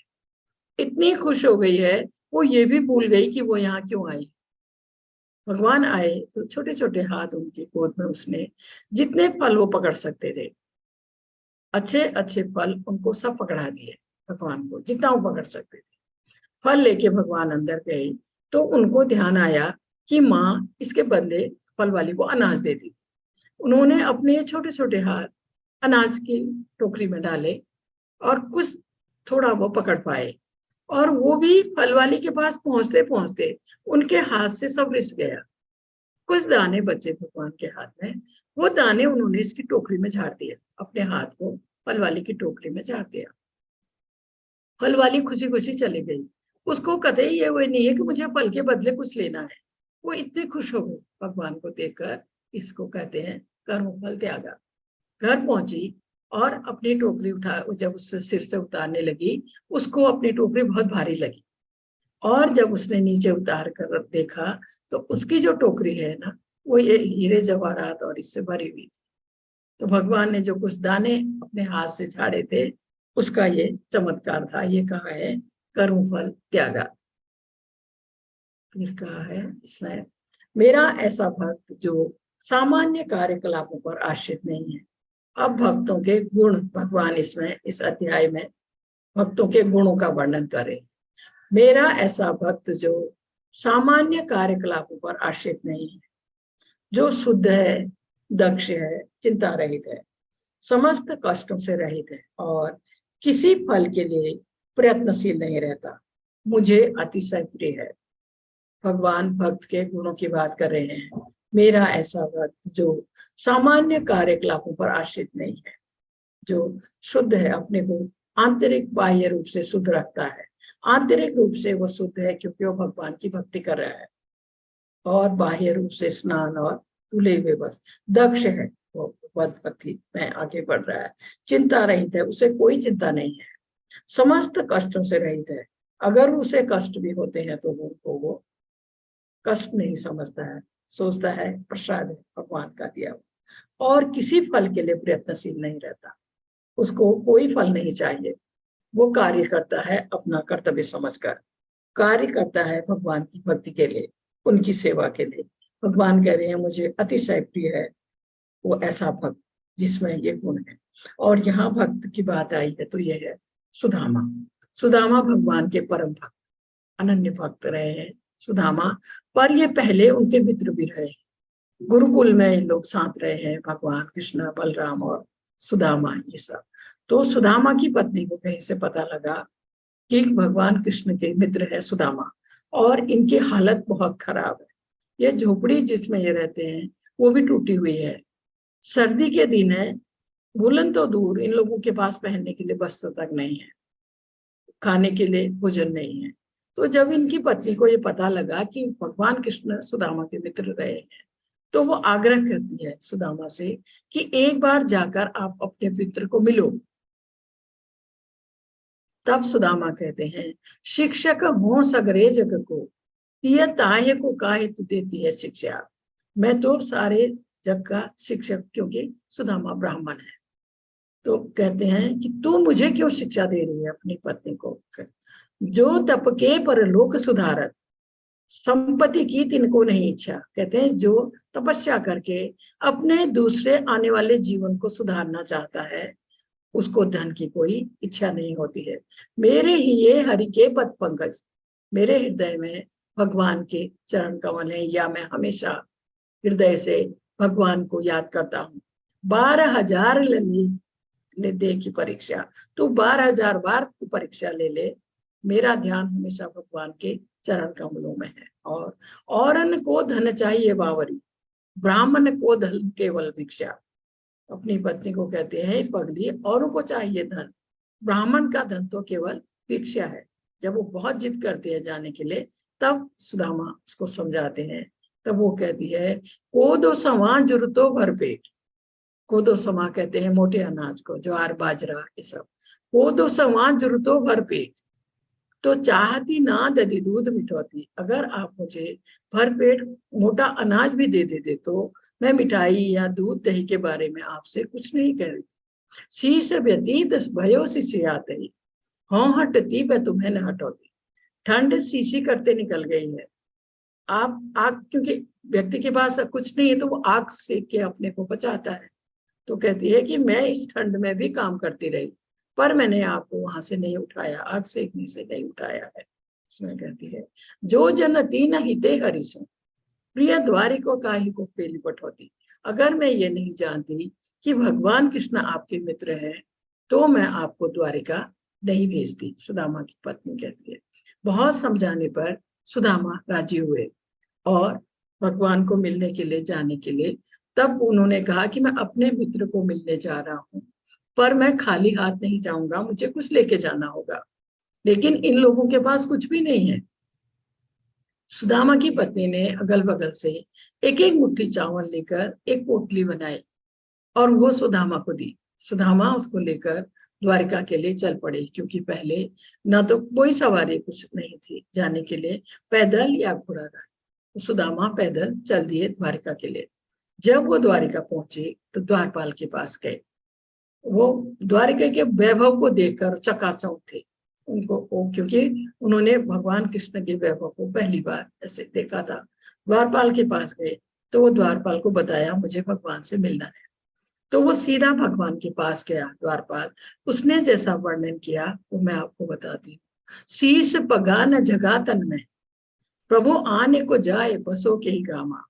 इतनी खुश हो गई है, वो ये भी भूल गई कि वो यहाँ क्यों आई। भगवान आए तो छोटे छोटे हाथ उनकी गोद में उसने जितने फल वो पकड़ सकते थे, अच्छे अच्छे फल उनको सब पकड़ा दिए, भगवान को जितना वो पकड़ सकते थे। फल लेके भगवान अंदर गए तो उनको ध्यान आया कि माँ इसके बदले फल वाली को अनाज दे दी। उन्होंने अपने छोटे छोटे हाथ अनाज की टोकरी में डाले और कुछ थोड़ा वो पकड़ पाए, और वो भी फल वाली के पास पहुंचते पहुंचते उनके हाथ से सब रिस गया। कुछ दाने बचे भगवान के हाथ में, वो दाने उन्होंने इसकी टोकरी में झाड़ दिया, अपने हाथ को फल वाली की टोकरी में झाड़ दिया। फल वाली खुशी खुशी चली गई, उसको कतई ये वो नहीं है कि मुझे फल के बदले कुछ लेना है। वो इतनी खुश हो गई भगवान को देखकर। इसको कहते हैं कर्म फल त्यागा। घर पहुंची और अपनी टोकरी उठा, जब उससे सिर से उतारने लगी, उसको अपनी टोकरी बहुत भारी लगी। और जब उसने नीचे उतार कर देखा तो उसकी जो टोकरी है ना, वो ये हीरे जवाहरात और इससे भरी हुई थी। तो भगवान ने जो कुछ दाने अपने हाथ से झाड़े थे, उसका ये चमत्कार था। ये कहा है कर्म फल त्यागा। फिर कहा है इसमें, मेरा ऐसा भक्त जो सामान्य कार्यकलापों पर आश्रित नहीं है। अब भक्तों के गुण भगवान इसमें इस अध्याय में भक्तों के गुणों का वर्णन करे। मेरा ऐसा भक्त जो सामान्य कार्यकलापों पर आश्रित नहीं है, जो शुद्ध है, दक्ष है, चिंता रहित है, समस्त कष्टों से रहित है और किसी फल के लिए प्रयत्नशील नहीं रहता, मुझे अतिशय प्रिय है। भगवान भक्त के गुणों की बात कर रहे हैं। मेरा ऐसा भक्त जो सामान्य कार्यकलापों पर आश्रित नहीं है, जो शुद्ध है, अपने को आंतरिक बाह्य रूप से शुद्ध रखता है। आंतरिक रूप से वो शुद्ध है क्योंकि वो भगवान की भक्ति कर रहा है, और बाह्य रूप से स्नान और तुले हुए बस दक्ष है, वो भक्ति में आगे बढ़ रहा है। चिंता रहित है, उसे कोई चिंता नहीं है। समस्त कष्टों से रहित है, अगर उसे कष्ट भी होते हैं तो वो कष्ट नहीं समझता है, सोचता है प्रसाद है भगवान का दिया हुआ। और किसी फल के लिए प्रयत्नशील नहीं रहता, उसको कोई फल नहीं चाहिए। वो कार्य करता है अपना कर्तव्य समझकर, कार्य करता है भगवान की भक्ति के लिए, उनकी सेवा के लिए। भगवान कह रहे हैं मुझे अतिशय प्रिय है वो ऐसा भक्त जिसमें ये गुण है। और यहाँ भक्त की बात आई है तो ये है सुदामा। सुदामा भगवान के परम भक्त, अनन्य भक्त रहे हैं सुदामा। पर ये पहले उनके मित्र भी रहे, गुरुकुल में इन लोग साथ रहे हैं, भगवान कृष्ण, बलराम और सुदामा ये सब। तो सुदामा की पत्नी को कहीं से पता लगा कि भगवान कृष्ण के मित्र है सुदामा, और इनकी हालत बहुत खराब है। ये झोपड़ी जिसमें ये रहते हैं वो भी टूटी हुई है, सर्दी के दिन है, वुलन तो दूर, इन लोगों के पास पहनने के लिए वस्त्र तक नहीं है, खाने के लिए भोजन नहीं है। तो जब इनकी पत्नी को ये पता लगा कि भगवान कृष्ण सुदामा के मित्र रहे हैं, तो वो आग्रह करती है सुदामा से कि एक बार जाकर आप अपने मित्र को मिलो। तब सुदामा कहते हैं, शिक्षक हो सगरे जग को, यह ताहे को काहे तू देती है शिक्षा। मैं तो सारे जग का शिक्षक, क्योंकि सुदामा ब्राह्मण है। तो कहते हैं कि तू मुझे क्यों शिक्षा दे रही है अपनी पत्नी को। जो तप के परलोक सुधारत, संपत्ति की तिनको नहीं इच्छा। कहते हैं जो तपस्या करके अपने दूसरे आने वाले जीवन को सुधारना चाहता है, उसको धन की कोई इच्छा नहीं होती है। मेरे ही ये हरि के पद पंकज, मेरे हृदय में भगवान के चरण कमल है, या मैं हमेशा हृदय से भगवान को याद करता हूँ। 12,000 ले दे की परीक्षा, तू 12,000 बार तू परीक्षा ले ले, मेरा ध्यान हमेशा भगवान के चरण कमलों में है। और औरन को धन चाहिए बावरी, ब्राह्मण को धन केवल भिक्षा। अपनी पत्नी को कहते हैं पगली, औरों को चाहिए धन, ब्राह्मण का धन तो केवल भिक्षा है। जब वो बहुत जिद करते हैं जाने के लिए, तब सुदामा उसको समझाते हैं। तब वो कहती है, कोदो समा जुरतो भरपेट। कोदो समा कहते हैं मोटे अनाज को, ज्वार बाजरा ये सब। कोदो समा जुरतो भरपेट, तो चाहती ना दधी दूध मिठौती। अगर आप मुझे भरपेट मोटा अनाज भी दे देते तो मैं मिठाई या दूध दही के बारे में आपसे कुछ नहीं कह रही। शीश व्यतीत भयो शिष्यात ही, हाँ हटती मैं तुम्हें न हटौती। ठंड शीशी करते निकल गई है। आप आग, क्योंकि व्यक्ति के पास कुछ नहीं है तो वो आग सेक के अपने को बचाता है। तो कहती है कि मैं इस ठंड में भी काम करती रही, पर मैंने आपको वहां से नहीं उठाया, आग सेकने से नहीं उठाया है। इसमें कहती है, जो जन तीन हिते हरिशं, प्रिय द्वारी को काहि को पेली पठौती। अगर मैं ये नहीं जानती कि भगवान कृष्ण आपके मित्र हैं, तो मैं आपको द्वारिका नहीं भेजती। सुदामा की पत्नी कहती है। बहुत समझाने पर सुदामा राजी हुए और भगवान को मिलने के लिए जाने के लिए। तब उन्होंने कहा कि मैं अपने मित्र को मिलने जा रहा हूँ, पर मैं खाली हाथ नहीं जाऊंगा, मुझे कुछ लेके जाना होगा। लेकिन इन लोगों के पास कुछ भी नहीं है। सुदामा की पत्नी ने अगल बगल से एक एक मुट्ठी चावल लेकर एक पोटली बनाई और वो सुदामा को दी। सुदामा उसको लेकर द्वारिका के लिए चल पड़े, क्योंकि पहले ना तो कोई सवारी कुछ नहीं थी जाने के लिए, पैदल या घोड़ा गाड़ी। तो सुदामा पैदल चल दिए द्वारिका के लिए। जब वो द्वारिका पहुंचे तो द्वारपाल के पास गए। वो द्वारिका के वैभव को देखकर चकाचौंध थे उनको, क्योंकि उन्होंने भगवान कृष्ण के वैभव को पहली बार ऐसे देखा था। द्वारपाल के पास गए तो वो द्वारपाल को बताया मुझे भगवान से मिलना है। तो वो सीधा भगवान के पास गया द्वारपाल। उसने जैसा वर्णन किया वो मैं आपको बताती हूँ। शीश पगा न जगा तन में, प्रभु आने को जाए बसों के ही गामा।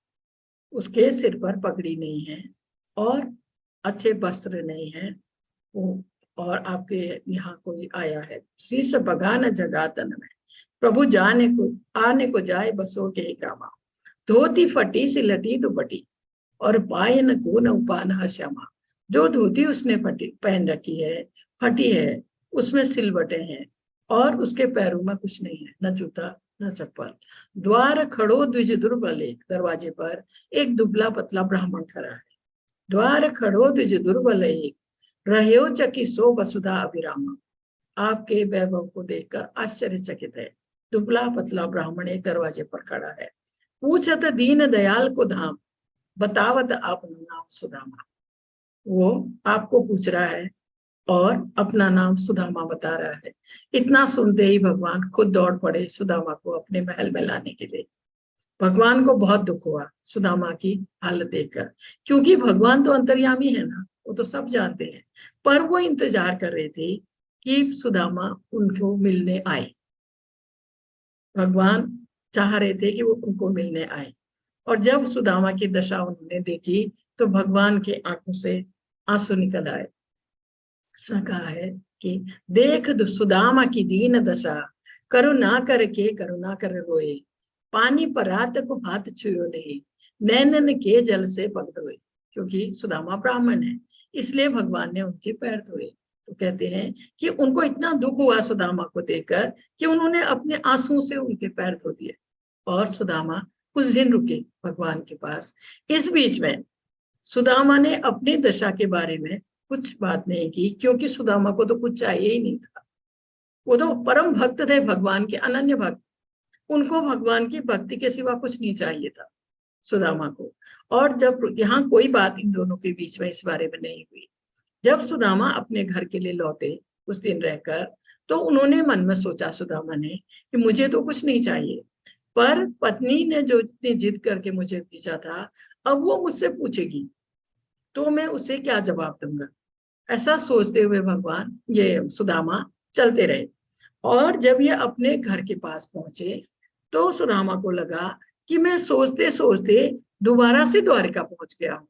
उसके सिर पर पगड़ी नहीं है और अच्छे वस्त्र नहीं है वो, और आपके यहाँ कोई आया है। शीश पगा न जगा तन में, प्रभु जाने को आने को जाए बसों के ही गामा। धोती फटी सिलटी दुपटी, और पायन को न उपान श्यामा। जो धोती उसने पहन रखी है फटी है, उसमें सिलवटे हैं और उसके पैरों में कुछ नहीं है, न जूता न चप्पल। द्वार खड़ो द्विज दुर्बल, एक दरवाजे पर एक दुबला पतला ब्राह्मण खड़ा है। द्वार खड़ो द्विज दुर्बल, एक रह्यो चकी सो वसुधा अभिरामा। आपके वैभव को देखकर आश्चर्यचकित है। दुबला पतला ब्राह्मण एक दरवाजे पर खड़ा है। पूछत दीन दयाल को धाम, बतावत अपना नाम सुदामा। वो आपको पूछ रहा है और अपना नाम सुदामा बता रहा है। इतना सुनते ही भगवान खुद दौड़ पड़े सुदामा को अपने महल में लाने के लिए। भगवान को बहुत दुख हुआ सुदामा की हालत देखकर, क्योंकि भगवान तो अंतर्यामी है ना, वो तो सब जानते हैं। पर वो इंतजार कर रहे थे कि सुदामा उनको मिलने आए। भगवान चाह रहे थे कि वो उनको मिलने आए। और जब सुदामा की दशा उन्होंने देखी तो भगवान के आंखों से आंसू निकल आए। इसमें कहा है कि देख सुदामा की दीन दशा, करुणा करके करुणा कर रोए। पानी परात को हाथ छुयो नहीं, नैनन के जल से पग धोए। क्योंकि सुदामा ब्राह्मण है इसलिए भगवान ने उनके पैर धोए। तो कहते हैं कि उनको इतना दुख हुआ सुदामा को देखकर कि उन्होंने अपने आंसुओं से उनके पैर धो दिए। और सुदामा कुछ दिन रुके भगवान के पास। इस बीच में सुदामा ने अपनी दशा के बारे में कुछ बात नहीं की, क्योंकि सुदामा को तो कुछ चाहिए ही नहीं था। वो तो परम भक्त थे भगवान के, अनन्य भक्त। उनको भगवान की भक्ति के सिवा कुछ नहीं चाहिए था सुदामा को। और जब यहाँ कोई बात इन दोनों के बीच में इस बारे में नहीं हुई। जब सुदामा अपने घर के लिए लौटे कुछ दिन रहकर, तो उन्होंने मन में सोचा सुदामा ने कि मुझे तो कुछ नहीं चाहिए, पर पत्नी ने जो इतनी जिद करके मुझे भेजा था, अब वो मुझसे पूछेगी तो मैं उसे क्या जवाब दूंगा। ऐसा सोचते हुए भगवान ये सुदामा चलते रहे। और जब ये अपने घर के पास पहुंचे तो सुदामा को लगा कि मैं सोचते सोचते दोबारा से द्वारिका पहुंच गया हूं।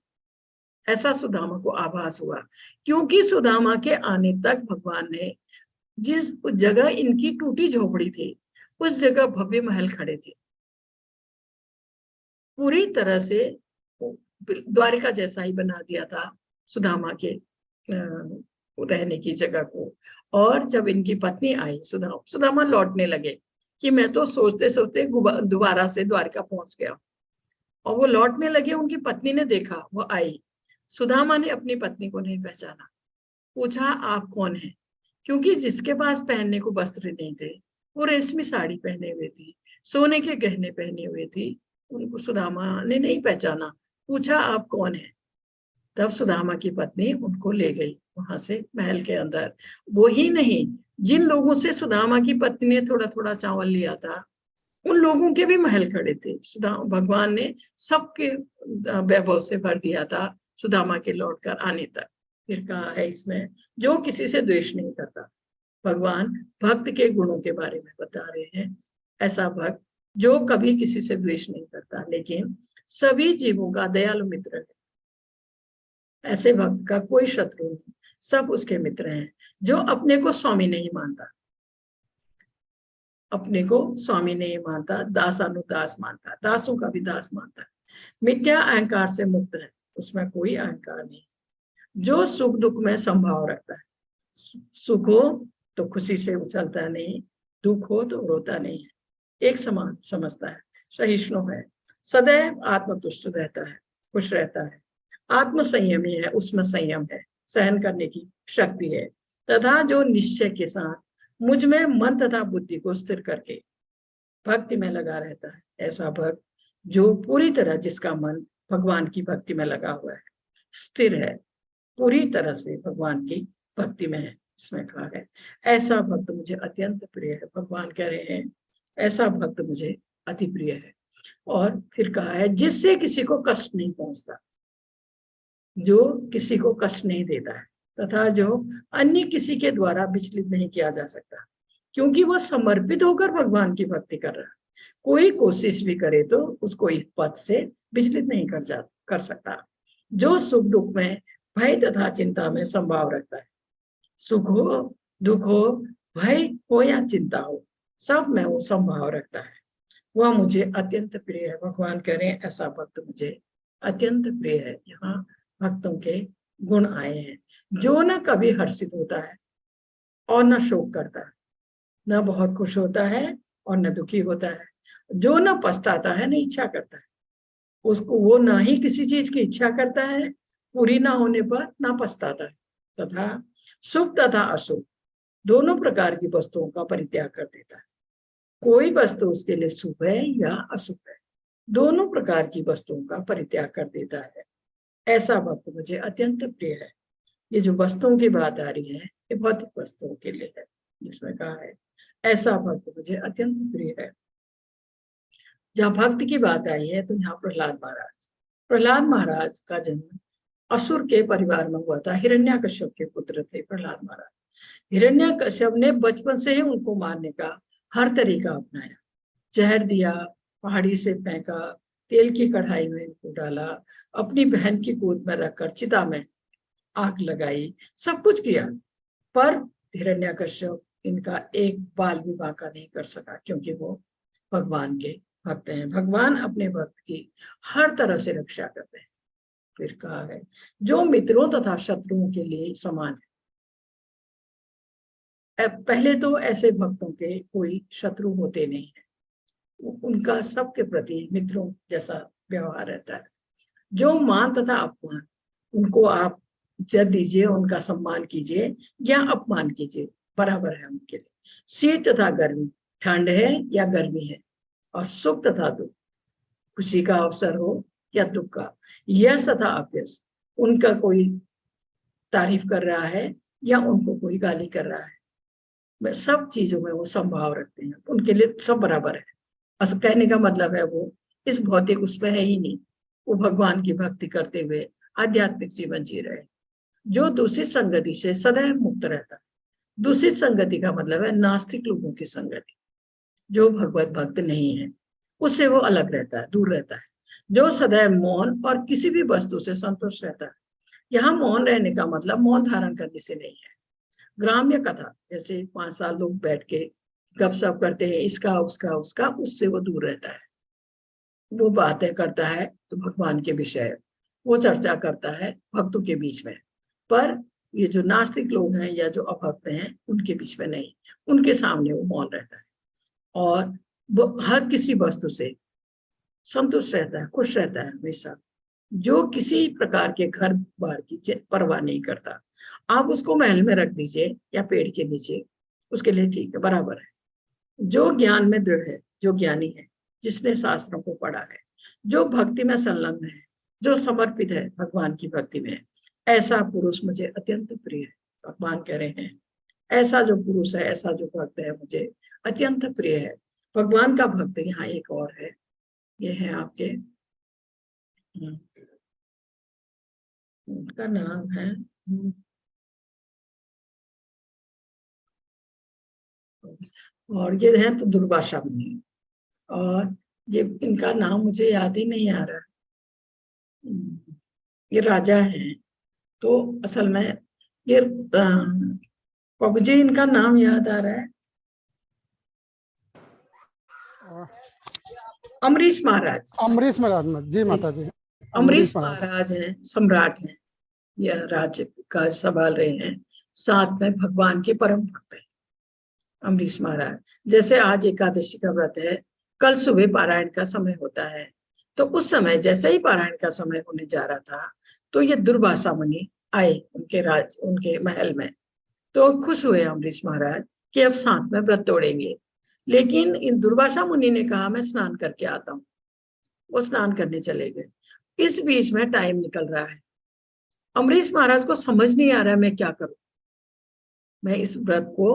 ऐसा सुदामा को आभास हुआ, क्योंकि सुदामा के आने तक भगवान ने जिस जगह इनकी टूटी झोपड़ी थी उस जगह भव्य महल खड़े थे। पूरी तरह से द्वारिका जैसा ही बना दिया था सुदामा के रहने की जगह को। और जब इनकी पत्नी आई सुदामा लौटने लगे कि मैं तो सोचते सोचते दोबारा से द्वारिका पहुंच गया। और वो लौटने लगे, उनकी पत्नी ने देखा वो आई। सुदामा ने अपनी पत्नी को नहीं पहचाना। पूछा आप कौन हैं, क्योंकि जिसके पास पहनने को वस्त्र नहीं थे वो रेशमी साड़ी पहने हुए थी, सोने के गहने पहने हुए थी। उनको सुदामा ने नहीं पहचाना। पूछा आप कौन हैं। तब सुदामा की पत्नी उनको ले गई वहां से महल के अंदर। वो ही नहीं, जिन लोगों से सुदामा की पत्नी ने थोड़ा थोड़ा चावल लिया था उन लोगों के भी महल खड़े थे। भगवान ने सबके वैभव से भर दिया था सुदामा के लौटकर आने तक। फिर कहा है इसमें जो किसी से द्वेष नहीं करता। भगवान भक्त के गुणों के बारे में बता रहे हैं। ऐसा भक्त जो कभी किसी से द्वेष नहीं करता, लेकिन सभी जीवों का दयालु मित्र है। ऐसे भक्त का कोई शत्रु नहीं, सब उसके मित्र हैं। जो अपने को स्वामी नहीं मानता, अपने को स्वामी नहीं मानता, दासानुदास मानता, दासों का भी दास मानता है। मिथ्या अहंकार से मुक्त है, उसमें कोई अहंकार नहीं। जो सुख दुख में संभाव रखता है, सुख हो तो खुशी से उछलता नहीं, दुख हो तो रोता नहीं है, एक समान समझता है, सहिष्णु है, सदैव आत्मतुष्ट रहता है, खुश रहता है, आत्म संयमी है, उसमें संयम है, सहन करने की शक्ति है, तथा जो निश्चय के साथ मुझ में मन तथा बुद्धि को स्थिर करके भक्ति में लगा रहता है, ऐसा भक्त जो पूरी तरह, जिसका मन भगवान की भक्ति में लगा हुआ है, स्थिर है, पूरी तरह से भगवान की भक्ति में है, इसमें कहा है ऐसा भक्त मुझे अत्यंत प्रिय है। भगवान कह रहे हैं ऐसा भक्त मुझे अति प्रिय है। और फिर कहा है जिससे किसी को कष्ट नहीं पहुंचता, जो किसी को कष्ट नहीं देता है, तथा जो अन्य किसी के द्वारा विचलित नहीं किया जा सकता, क्योंकि वह समर्पित होकर भगवान की भक्ति कर रहा है। कोई कोशिश भी करे तो उसको इस पद से विचलित नहीं कर सकता। जो सुख दुख में, भय तथा चिंता में संभाव रखता है, सुख हो दुख हो, भय हो या चिंता हो, सब में वो संभाव रखता है, वह मुझे अत्यंत प्रिय है। भगवान कह रहे हैं ऐसा भक्त मुझे अत्यंत प्रिय है। यहाँ भक्तों के गुण आए हैं, जो न कभी हर्षित होता है और न शोक करता है, न बहुत खुश होता है और न दुखी होता है, जो न पछताता है न इच्छा करता है। उसको वो ना ही किसी चीज की इच्छा करता है, पूरी ना होने पर ना पछताता है, तथा सुख तथा अशुभ दोनों प्रकार की वस्तुओं का परित्याग कर देता है। कोई वस्तु उसके लिए शुभ है या अशुभ है, दोनों प्रकार की वस्तुओं का परित्याग कर देता है। ऐसा भक्त मुझे अत्यंत प्रिय है। ये जो वस्तुओं की बात आ रही है ये भौतिक वस्तुओं के लिए है, जिसमें कहा है ऐसा भक्त मुझे अत्यंत प्रिय है। जहाँ भक्त की बात आई है तो यहाँ प्रहलाद महाराज का जन्म असुर के परिवार में हुआ था। हिरण्याकश्यप के पुत्र थे प्रहलाद महाराज। हिरण्याकश्यप ने बचपन से ही उनको मारने का हर तरीका अपनाया, जहर दिया, पहाड़ी से फेंका, तेल की कढ़ाई में इनको डाला, अपनी बहन की गोद में रखकर चिता में आग लगाई, सब कुछ किया, पर हिरण्याकश्यप इनका एक बाल विवाह का नहीं कर सका, क्योंकि वो भगवान के भक्त हैं। भगवान अपने भक्त की हर तरह से रक्षा करते हैं। फिर कहा है जो मित्रों तथा शत्रुओं के लिए समान है। पहले तो ऐसे भक्तों के कोई शत्रु होते नहीं है, उनका सबके प्रति मित्रों जैसा व्यवहार रहता है। जो मान तथा अपमान, उनको आप इज्जत दीजिए, उनका सम्मान कीजिए या अपमान कीजिए, बराबर है उनके लिए। शीत तथा गर्मी, ठंड है या गर्मी है, और सुख तथा दुख, खुशी का अवसर हो या दुख का, यश तथा अभ्यस, उनका कोई तारीफ कर रहा है या उनको कोई गाली कर रहा है, सब चीजों में वो संभाव रखते हैं, उनके लिए सब बराबर है। असल कहने का मतलब है वो इस भौतिक उसमें है ही नहीं, वो भगवान की भक्ति करते हुए आध्यात्मिक जीवन जी रहे। जो दूषित संगति से सदैव मुक्त रहता है, दूषित संगति का मतलब है नास्तिक लोगों की संगति, जो भगवत भक्त नहीं है उससे वो अलग रहता है, दूर रहता है। जो सदैव मौन और किसी भी वस्तु से संतुष्ट रहता है, यहाँ मौन रहने का मतलब मौन धारण करने से नहीं है। ग्राम्य कथा जैसे 5 साल लोग बैठ के गपशप करते हैं, इसका उसका उसका, उससे वो दूर रहता है। वो बातें करता है तो भगवान के विषय वो चर्चा करता है भक्तों के बीच में, पर ये जो नास्तिक लोग हैं या जो अभक्त हैं उनके बीच में नहीं, उनके सामने वो मौन रहता है और वो हर किसी वस्तु से संतुष्ट रहता है, खुश रहता है हमेशा। जो किसी प्रकार के घर बार की परवाह नहीं करता, आप उसको महल में रख दीजिए या पेड़ के नीचे, उसके लिए ठीक है, बराबर है। जो ज्ञान में दृढ़ है, जो ज्ञानी है, जिसने शास्त्रों को पढ़ा है, जो भक्ति में संलग्न है, जो समर्पित है भगवान की भक्ति में, ऐसा पुरुष मुझे अत्यंत प्रिय है। भगवान कह रहे हैं ऐसा जो पुरुष है, ऐसा जो भक्त है, मुझे अत्यंत प्रिय है। भगवान का भक्त यहाँ एक और है, ये है आपके, उनका नाम है और ये है तो दुर्वासा मुनि, और ये इनका नाम मुझे याद ही नहीं आ रहा। ये राजा हैं, तो असल में ये प्रभु जी इनका नाम याद आ रहा है, अमरीश महाराज।
अमरीश महाराज जी, माता जी
अमरीश महाराज हैं, सम्राट हैं, यह राज्य का संभाल रहे हैं, साथ में भगवान के परम भक्त हैं अमरीश महाराज। जैसे आज एकादशी का व्रत है, कल सुबह पारायण का समय होता है, तो उस समय जैसे ही पारायण का समय होने जा रहा था तो ये दुर्वासा मुनि आए उनके महल में। तो खुश हुए अम्बरीश महाराज कि अब साथ में व्रत तोड़ेंगे। लेकिन इन दुर्वासा मुनि ने कहा मैं स्नान करके आता हूँ। वो स्नान करने चले गए। इस बीच में टाइम निकल रहा है। अम्बरीश महाराज को समझ नहीं आ रहा है मैं क्या करूं। मैं इस व्रत को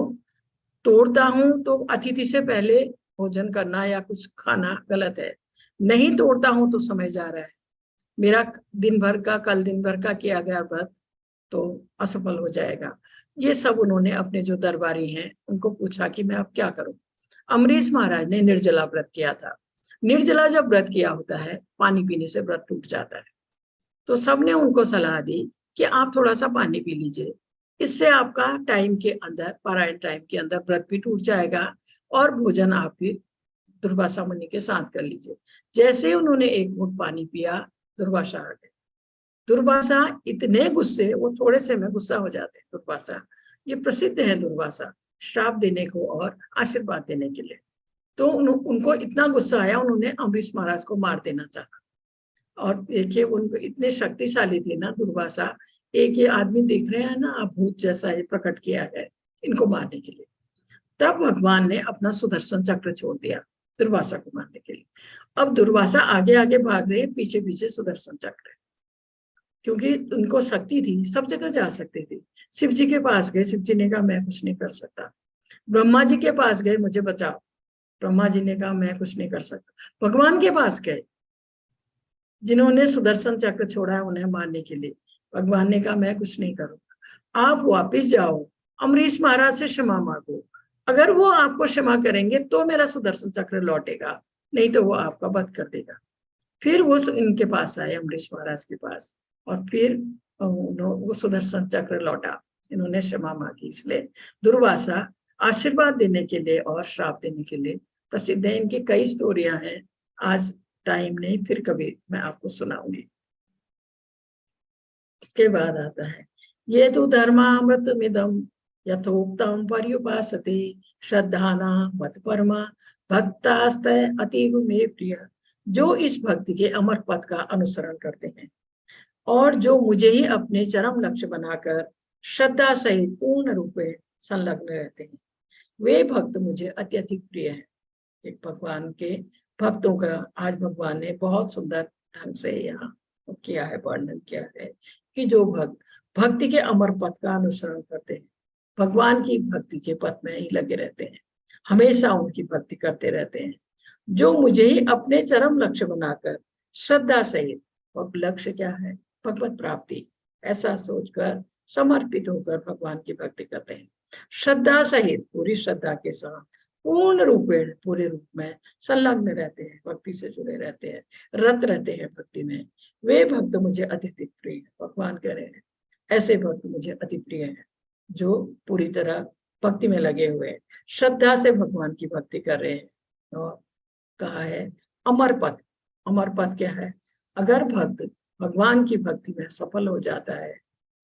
तोड़ता हूं तो अतिथि से पहले भोजन करना या कुछ खाना गलत है, नहीं तोड़ता हूं तो समय जा रहा है, मेरा कल दिन भर का किया गया व्रत तो असफल हो जाएगा। ये सब उन्होंने अपने जो दरबारी हैं उनको पूछा कि मैं अब क्या करूं। अम्बरीश महाराज ने निर्जला व्रत किया था। निर्जला जब व्रत किया होता है पानी पीने से व्रत टूट जाता है। तो सबने उनको सलाह दी कि आप थोड़ा सा पानी पी लीजिए, इससे आपका टाइम के अंदर, पारायण टाइम के अंदर व्रत भी टूट जाएगा और भोजन आप भी दुर्वासा मुनि के साथ कर लीजिए। जैसे ही उन्होंने एक घूंट पानी पिया, दुर्वासा आ गए। दुर्वासा इतने गुस्से, वो थोड़े से में गुस्सा हो जाते हैं दुर्वासा। ये प्रसिद्ध है दुर्वासा श्राप देने को और आशीर्वाद देने के लिए। तो उनको इतना गुस्सा आया, उन्होंने अम्बरीश महाराज को मार देना चाहा। और देखिए उनको इतने शक्तिशाली थे ना दुर्वासा, एक ये आदमी देख रहे हैं ना आप, भूत जैसा ये प्रकट किया है इनको मारने के लिए। तब भगवान ने अपना सुदर्शन चक्र छोड़ दिया दुर्वासा को मारने के लिए। अब दुर्वासा आगे आगे भाग रहे हैं, पीछे पीछे सुदर्शन चक्र है, क्योंकि उनको शक्ति थी, सब जगह जा सकते थे। शिव जी के पास गए, शिव जी ने कहा मैं कुछ नहीं कर सकता। ब्रह्मा जी के पास गए, मुझे बचाओ, ब्रह्मा जी ने कहा मैं कुछ नहीं कर सकता। भगवान के पास गए, जिन्होंने सुदर्शन चक्र छोड़ा है उन्हें मारने के लिए, भगवान ने कहा मैं कुछ नहीं करूंगा, आप वापिस जाओ, अम्बरीश महाराज से क्षमा मांगो, अगर वो आपको क्षमा करेंगे तो मेरा सुदर्शन चक्र लौटेगा, नहीं तो वो आपका वध कर देगा। फिर वो इनके पास आए, अम्बरीश महाराज के पास, और फिर वो सुदर्शन चक्र लौटा, इन्होंने क्षमा मांगी। इसलिए दुर्वासा आशीर्वाद देने के लिए और श्राप देने के लिए प्रसिद्ध है। इनकी कई स्टोरियां हैं, आज टाइम नहीं, फिर कभी मैं आपको सुनाऊंगी। इसके बाद आता है ये तो धर्मामृतमिदं यथोक्तम पर्युपासते श्रद्धाना मत परमा भक्तास्तय अतीव में प्रिय। जो इस भक्ति के अमर पथ का अनुसरण करते हैं और जो मुझे ही अपने चरम लक्ष्य बनाकर श्रद्धा सहित पूर्ण रूप में संलग्न रहते हैं, वे भक्त मुझे अत्यधिक प्रिय हैं। एक भगवान के भक्तों का आज भगवान ने बहुत सुंदर ढंग से यहाँ किया है, वर्णन किया है कि जो भक्त भक्ति के अमर पथ का अनुसरण करते हैं, भगवान की भक्ति के पथ में ही लगे रहते हैं, हमेशा उनकी भक्ति करते रहते हैं, जो मुझे ही अपने चरम लक्ष्य बनाकर श्रद्धा सहित, और लक्ष्य क्या है, भगवत प्राप्ति, ऐसा सोचकर समर्पित होकर भगवान की भक्ति करते हैं, श्रद्धा सहित, पूरी श्रद्धा के साथ पूर्ण रूपेण, पूरे रूप में संलग्न रहते हैं, भक्ति से जुड़े रहते हैं, रत रहते हैं भक्ति में, वे भक्त मुझे अति प्रिय है। भगवान कह रहे हैं ऐसे भक्त मुझे अति प्रिय हैं, जो पूरी तरह भक्ति में लगे हुए हैं, श्रद्धा से भगवान की भक्ति कर रहे हैं। और कहा है अमर पथ। अमर पथ क्या है, अगर भक्त भगवान की भक्ति में सफल हो जाता है,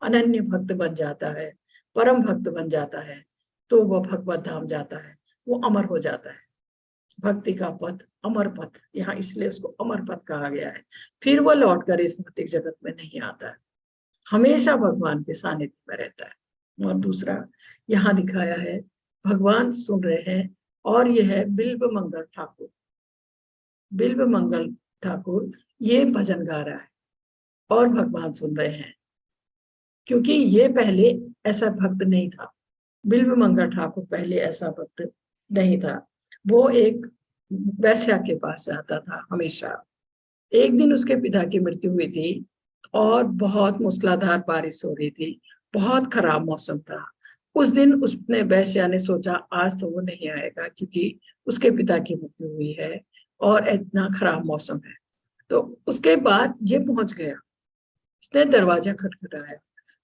अनन्य भक्त बन जाता है, परम भक्त बन जाता है, तो वह भगवत धाम जाता है, वो अमर हो जाता है। भक्ति का पथ अमर पथ, यहाँ इसलिए उसको अमर पथ कहा गया है। फिर वो लौटकर इस भौतिक जगत में नहीं आता है, हमेशा भगवान के सानिध्य में रहता है। और दूसरा यहाँ दिखाया है, भगवान सुन रहे हैं, और यह है बिल्व मंगल ठाकुर। बिल्व मंगल ठाकुर ये भजन गा रहा है और भगवान सुन रहे हैं, क्योंकि ये पहले ऐसा भक्त नहीं था। बिल्व मंगल ठाकुर पहले ऐसा भक्त नहीं था, वो एक वैश्या के पास जाता था हमेशा। एक दिन उसके पिता की मृत्यु हुई थी और बहुत मूसलाधार बारिश हो रही थी, बहुत खराब मौसम था। उस दिन उसने, वैश्या ने सोचा आज तो वो नहीं आएगा, क्योंकि उसके पिता की मृत्यु हुई है और इतना खराब मौसम है। तो उसके बाद ये पहुंच गया, उसने दरवाजा खटखटाया,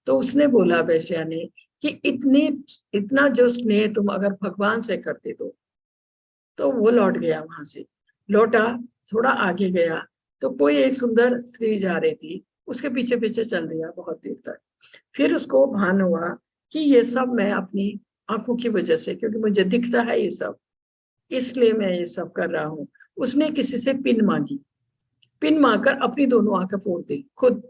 तो उसने बोला वैश्या ने कि इतना जो स्नेह तुम अगर भगवान से करते तो वो लौट गया। वहां से लौटा, थोड़ा आगे गया तो कोई एक सुंदर स्त्री जा रही थी, उसके पीछे पीछे चल दिया बहुत देर तक। फिर उसको भान हुआ कि ये सब मैं अपनी आंखों की वजह से, क्योंकि मुझे दिखता है ये सब, इसलिए मैं ये सब कर रहा हूँ। उसने किसी से पिन मांगी, पिन मांगकर अपनी दोनों आंखें फोड़ दी खुद।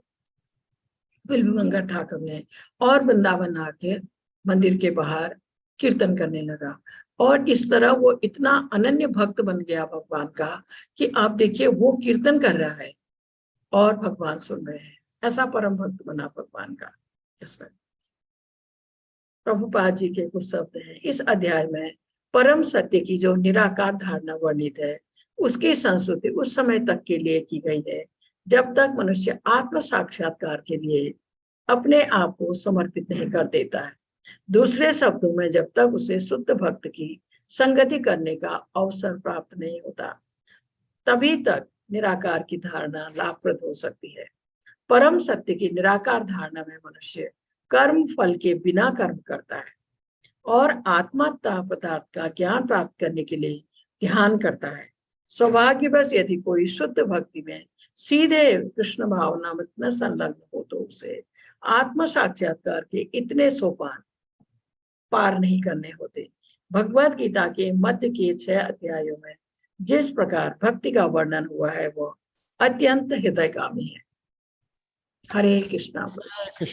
बिल्वमंगा ठाकुर ने और वृंदावन आके मंदिर के बाहर कीर्तन करने लगा। और इस तरह वो इतना अनन्य भक्त बन गया भगवान का कि आप देखिए वो कीर्तन कर रहा है और भगवान सुन रहे हैं। ऐसा परम भक्त बना भगवान का। इसमें प्रभुपाद जी के कुछ शब्द हैं इस अध्याय में। परम सत्य की जो निराकार धारणा वर्णित है उसकी संस्तुति उस समय तक के लिए की गई है जब तक मनुष्य आत्म साक्षात्कार के लिए अपने आप को समर्पित नहीं कर देता है। दूसरे शब्दों में जब तक उसे शुद्ध भक्त की संगति करने का अवसर प्राप्त नहीं होता तभी तक निराकार की धारणा लाभप्रद हो सकती है। परम सत्य की निराकार धारणा में मनुष्य कर्म फल के बिना कर्म करता है और आत्मा पदार्थ का ज्ञान प्राप्त करने के लिए ध्यान करता है। सौभाग्यवश यदि कोई शुद्ध भक्ति में सीधे कृष्ण भावना में संलग्न हो तो उसे आत्म साक्षात्कार के इतने सोपान पार नहीं करने होते। भगवत गीता के मध्य के 6 अध्यायों में जिस प्रकार भक्ति का वर्णन हुआ है वह अत्यंत हृदयगामी है। हरे कृष्णा।
कृष्ण।